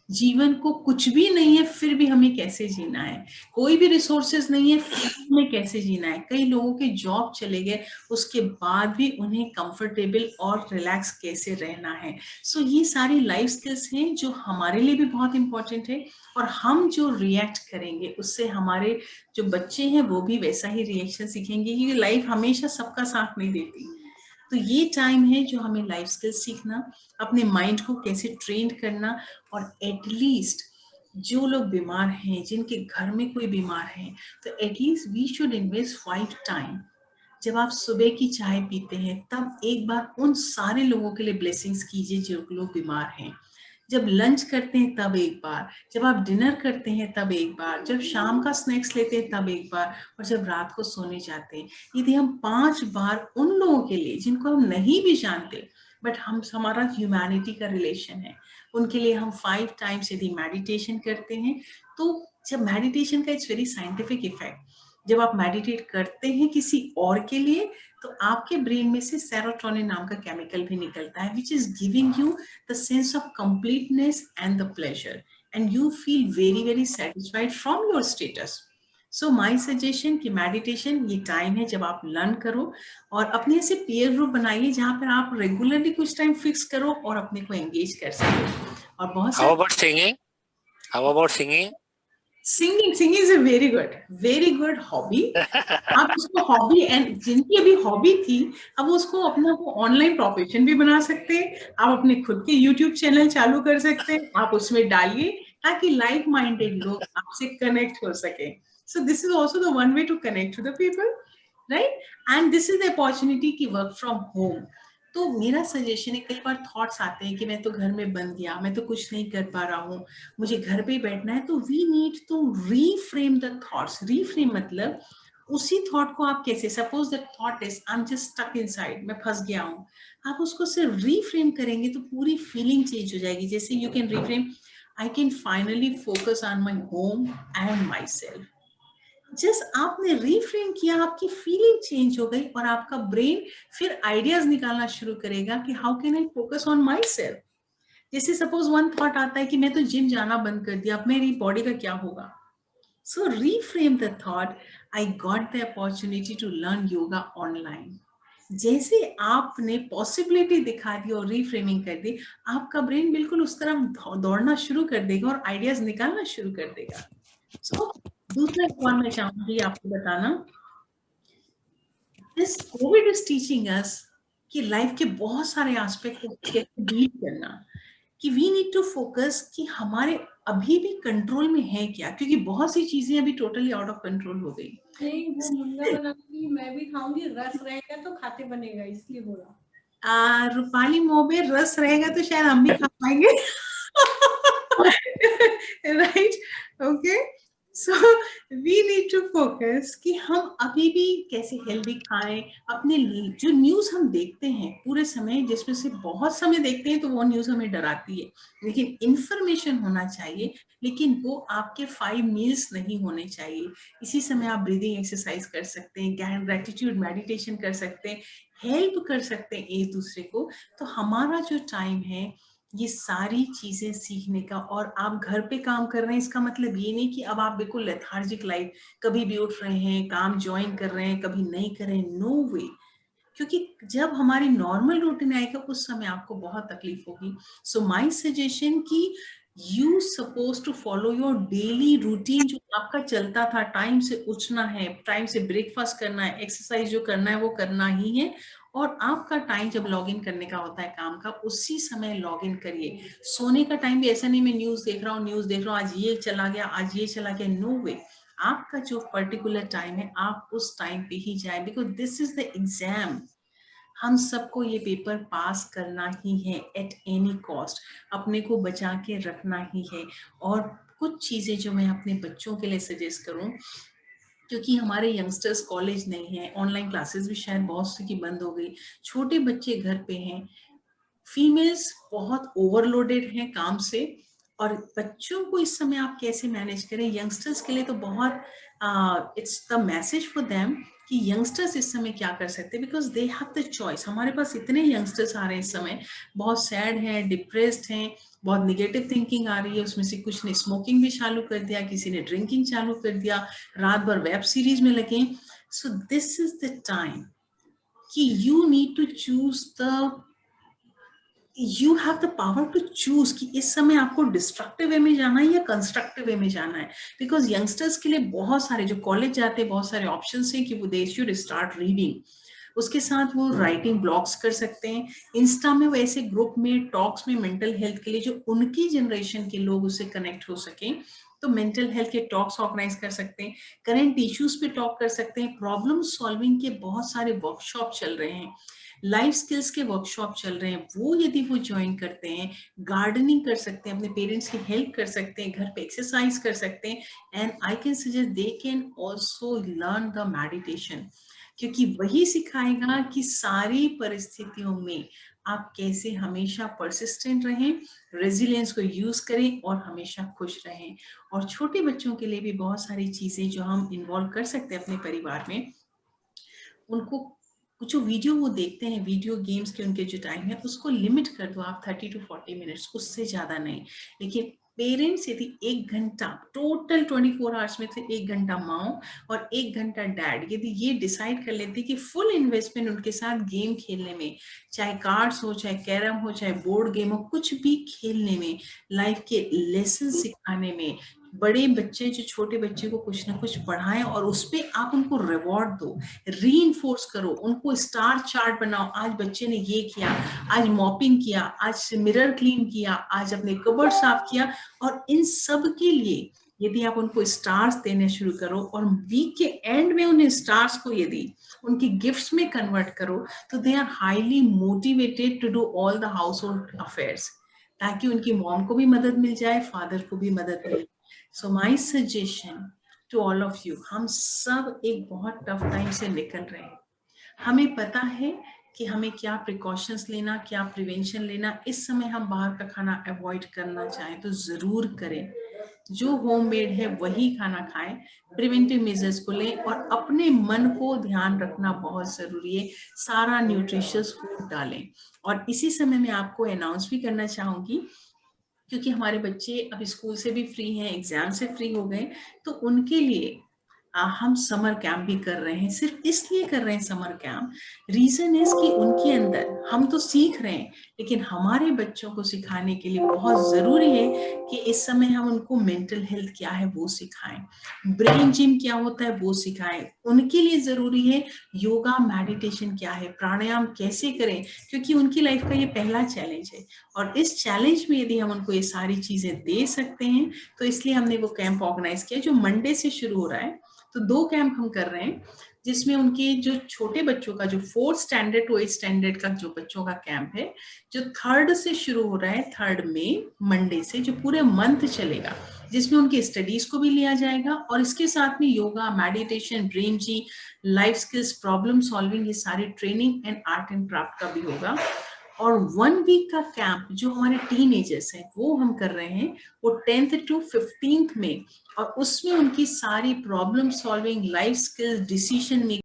जीवन को कुछ भी नहीं है, फिर भी हमें कैसे जीना है, कोई भी रिसोर्सेज नहीं है, फिर हमें कैसे जीना है. कई लोगों के जॉब चले गए, उसके बाद भी उन्हें कंफर्टेबल और रिलैक्स कैसे रहना है. सो ये सारी लाइफ स्किल्स हैं जो हमारे लिए भी बहुत इंपॉर्टेंट है, और हम जो रिएक्ट करेंगे उससे हमारे जो बच्चे हैं वो भी वैसा ही रिएक्शन सीखेंगे, क्योंकि लाइफ हमेशा सबका साथ नहीं देती. तो ये टाइम है जो हमें लाइफ स्किल्स सीखना, अपने माइंड को कैसे ट्रेन करना, और एटलीस्ट जो लोग बीमार हैं, जिनके घर में कोई बीमार है, तो at least we should invest 5 time. जब आप सुबह की चाय पीते हैं, तब एक बार उन सारे लोगों के लिए ब्लेसिंग्स कीजिए जो लोग बीमार हैं. जब लंच करते हैं तब एक बार, जब आप डिनर करते हैं तब एक बार, जब शाम का स्नैक्स लेते हैं तब एक बार, और जब रात को सोने जाते हैं. यदि हम 5 बार उन लोगों के लिए जिनको हम नहीं भी जानते, बट हमारा ह्यूमैनिटी का रिलेशन है, उनके लिए हम 5 टाइम्स यदि मेडिटेशन करते हैं, तो जब मेडिटेशन का इट्स वेरी साइंटिफिक इफेक्ट, जब आप मेडिटेट करते हैं किसी और के लिए, तो आपके ब्रेन में से सेरोटोनिन नाम का केमिकल भी निकलता है, which is giving you the sense of completeness and the pleasure, and you feel very very satisfied from your status. So my suggestion कि मेडिटेशन ये टाइम है जब आप लर्न करो और अपने ऐसे पीयर ग्रुप बनाइए जहाँ पर आप रेगुलरली कुछ टाइम फिक्स करो और अपने को एंगेज कर सको। और बहुत How about singing? How about singing? Singing is a very good hobby. आप उसको हॉबी, एंड जिनकी अभी हॉबी थी अब उसको अपना वो ऑनलाइन प्रोफेशन भी बना सकते हैं। आप अपने खुद के यूट्यूब चैनल चालू कर सकते हैं, आप उसमें डालिए ताकि लाइक माइंडेड लोग आपसे कनेक्ट हो सके। So this is also the one way to connect to the people, right? And this is the opportunity की वर्क फ्रॉम होम। तो मेरा सजेशन है, कई बार थॉट्स आते हैं कि मैं तो घर में बंद गया, मैं तो कुछ नहीं कर पा रहा हूँ, मुझे घर पे ही बैठना है। तो we need to reframe the thoughts. Reframe मतलब उसी थॉट को आप कैसे, suppose that thought is I am just stuck inside, मैं फंस गया हूँ, आप उसको सिर्फ रीफ्रेम करेंगे तो पूरी फीलिंग चेंज हो जाएगी। जैसे you can reframe, I can finally focus on my home and my self. Just आपने रीफ्रेम किया, आपकी फीलिंग चेंज हो गई और आपका ब्रेन फिर आइडियाज निकालना शुरू करेगा कि how can I focus on my self. जैसे सपोज वन थॉट आता है कि मैं तो जिम जाना बंद कर दिया, अब मेरी बॉडी का क्या होगा। So reframe the thought, I got the opportunity to learn yoga online. जैसे आपने पॉसिबिलिटी दिखा दी और रीफ्रेमिंग कर दी, आपका ब्रेन बिल्कुल उस तरफ दौड़ना शुरू कर देगा और आइडियाज निकालना शुरू कर देगा। सो दूसरा सवाल मैं चाहूंगी आपको बताना, this Covid is teaching us कि लाइफ के बहुत सारे एस्पेक्ट को कैसे डील करना, कि वी नीड टू फोकस कि हमारे अभी भी कंट्रोल में है क्या, क्योंकि बहुत सी चीजें अभी टोटली आउट ऑफ कंट्रोल हो गई। नहीं, वो मुन्ना बनाऊंगी, मैं भी खाऊंगी, रस रहेगा तो खाते बनेगा, इसलिए बोला। रूपाली मुंह में रस रहेगा तो शायद हम भी खा पाएंगे। Right, okay. So we need to focus कि हम अभी भी कैसे हेल्दी खाएं। अपने जो न्यूज हम देखते हैं पूरे समय, जिसमें से बहुत समय देखते हैं तो वो न्यूज हमें डराती है, लेकिन इंफॉर्मेशन होना चाहिए, लेकिन वो आपके 5 मील्स नहीं होने चाहिए। इसी समय आप ब्रीदिंग एक्सरसाइज कर सकते हैं, ग्रेटिट्यूड मेडिटेशन कर सकते हैं, हेल्प कर सकते हैं एक दूसरे को। तो हमारा जो टाइम है ये सारी चीजें सीखने का, और आप घर पे काम कर रहे हैं, इसका मतलब ये नहीं कि अब आप बिल्कुल लेथार्जिक लाइफ, कभी भी उठ रहे हैं, काम ज्वाइन कर रहे हैं, कभी नहीं कर रहे हैं, नो वे। क्योंकि जब हमारी नॉर्मल रूटीन आएगा उस समय आपको बहुत तकलीफ होगी। सो माय सजेशन कि you suppose to follow your daily routine, जो आपका चलता था, टाइम से उठना है, टाइम से ब्रेकफास्ट करना है, एक्सरसाइज जो करना है वो करना ही है, और आपका टाइम जब लॉग इन करने का होता है काम का, उसी समय लॉग इन करिए। सोने का टाइम भी ऐसा नहीं मैं न्यूज देख रहा हूँ, आज ये चला गया, आज ये चला गया, नो वे। आपका जो पर्टिकुलर टाइम है आप उस टाइम पे ही जाए, because this is the exam. हम सबको ये पेपर पास करना ही है एट एनी कॉस्ट, अपने को बचा के रखना ही है। और कुछ चीजें जो मैं अपने बच्चों के लिए सजेस्ट करूं, क्योंकि हमारे यंगस्टर्स कॉलेज नहीं है, ऑनलाइन क्लासेस भी शायद बहुत सी की बंद हो गई, छोटे बच्चे घर पे हैं, फीमेल्स बहुत ओवरलोडेड हैं काम से, और बच्चों को इस समय आप कैसे मैनेज करें। यंगस्टर्स के लिए तो बहुत it's the message for them कि यंगस्टर्स इस समय क्या कर सकते हैं, because they have the choice. हमारे पास इतने यंगस्टर्स आ रहे हैं इस समय, बहुत सैड हैं, डिप्रेस्ड हैं, बहुत निगेटिव थिंकिंग आ रही है, उसमें से कुछ ने स्मोकिंग भी चालू कर दिया, किसी ने ड्रिंकिंग चालू कर दिया, रात भर वेब सीरीज में लगे। So this is the time कि you need to choose the, you have the power to choose कि इस समय आपको डिस्ट्रक्टिव वे में जाना है या कंस्ट्रक्टिव वे में जाना है। बिकॉज यंगस्टर्स के लिए बहुत सारे जो कॉलेज जाते हैं, बहुत सारे ऑप्शंस हैं कि वो दे शुड स्टार्ट रीडिंग, उसके साथ वो राइटिंग ब्लॉग्स कर सकते हैं, इंस्टा में वो ऐसे ग्रुप में टॉक्स में मेंटल हेल्थ के लिए जो उनकी जनरेशन के लोग उससे कनेक्ट हो सकें, तो मेंटल हेल्थ के टॉक्स ऑर्गेनाइज कर सकते हैं, करेंट इश्यूज पे टॉक कर सकते हैं, प्रॉब्लम सॉल्विंग के बहुत सारे वर्कशॉप चल रहे हैं, लाइफ स्किल्स के वर्कशॉप चल रहे हैं, वो यदि वो ज्वाइन करते हैं, गार्डनिंग कर सकते हैं, अपने पेरेंट्स की हेल्प कर सकते हैं, घर पे एक्सरसाइज कर सकते हैं, and I can suggest they can also learn the meditation, क्योंकि वही सिखाएगा कि सारी परिस्थितियों में आप कैसे हमेशा परसिस्टेंट रहें, रेजिलियंस को यूज करें और हमेशा खुश रहें। और छोटे बच्चों के लिए भी बहुत सारी चीजें जो हम इन्वॉल्व कर सकते हैं अपने परिवार में, उनको जो वीडियो वो देखते हैं, वीडियो गेम्स के उनके जो टाइम है उसको लिमिट कर दो आप 30 to 40 मिनट्स, उससे ज्यादा नहीं। लेकिन पेरेंट्स यदि 1 घंटा टोटल 24 आवर्स में से 1 घंटा माँ और 1 घंटा डैड यदि ये डिसाइड कर लेते कि फुल इन्वेस्टमेंट उनके साथ गेम खेलने में, चाहे कार्ड्स हो, चाहे कैरम हो, चाहे बोर्ड गेम हो, कुछ भी खेलने में, लाइफ के लेसन सिखाने में, बड़े बच्चे जो छोटे बच्चे को कुछ ना कुछ पढ़ाएं और उस पे आप उनको रिवॉर्ड दो, रीइंफोर्स करो, उनको स्टार चार्ट बनाओ, आज बच्चे ने ये किया, आज मॉपिंग किया, आज मिरर क्लीन किया, आज अपने कबर्ड साफ किया, और इन सब के लिए यदि आप उनको स्टार्स देने शुरू करो और वीक के एंड में उन्हें स्टार्स को यदि उनकी गिफ्ट्स में कन्वर्ट करो तो they are highly motivated to do all the household affairs, ताकि उनकी मॉम को भी मदद मिल जाए, फादर को भी मदद मिल जाए। So my suggestion to all of you, हम सब एक बहुत टफ टाइम से निकल रहे हैं, हमें पता है कि हमें क्या प्रिकॉशंस लेना, क्या प्रिवेंशन लेना। इस समय हम बाहर का खाना अवॉइड करना चाहें तो जरूर करें, जो होममेड है वही खाना खाएं, प्रिवेंटिव मेजर्स को लें और अपने मन को ध्यान रखना बहुत जरूरी है, सारा न्यूट्रिशियस फूड डालें। और इसी समय मैं आपको अनाउंस भी करना चाहूंगी, क्योंकि हमारे बच्चे अब स्कूल से भी फ्री हैं, एग्जाम से फ्री हो गए, तो उनके लिए हम समर कैंप भी कर रहे हैं। सिर्फ इसलिए कर रहे हैं समर कैंप, रीजन इज कि उनके अंदर हम तो सीख रहे हैं, लेकिन हमारे बच्चों को सिखाने के लिए बहुत जरूरी है कि इस समय हम उनको मेंटल हेल्थ क्या है वो सिखाएं, ब्रेन जिम क्या होता है वो सिखाएं। उनके लिए जरूरी है योगा मेडिटेशन क्या है, प्राणायाम कैसे करें, क्योंकि उनकी लाइफ का ये पहला चैलेंज है। और इस चैलेंज में यदि हम उनको ये सारी चीजें दे सकते हैं तो इसलिए हमने वो कैंप ऑर्गेनाइज किया, जो मंडे से शुरू हो रहा है। तो 2 कैंप हम कर रहे हैं, जिसमें उनके जो छोटे बच्चों का, जो 4th standard to 8th standard का जो बच्चों का कैंप है, जो 3rd से शुरू हो रहा है, 3rd मई मंडे से, जो पूरे मंथ चलेगा, जिसमें उनके स्टडीज को भी लिया जाएगा और इसके साथ में योगा, मेडिटेशन, ड्रीम जी, लाइफ स्किल्स, प्रॉब्लम सॉल्विंग, ये सारी training and art and craft का भी होगा। और 1 वीक का कैंप जो हमारे टीनेजर्स हैं वो हम कर रहे हैं, वो 10th to 15th में, और उसमें उनकी सारी problem solving, life skills, decision making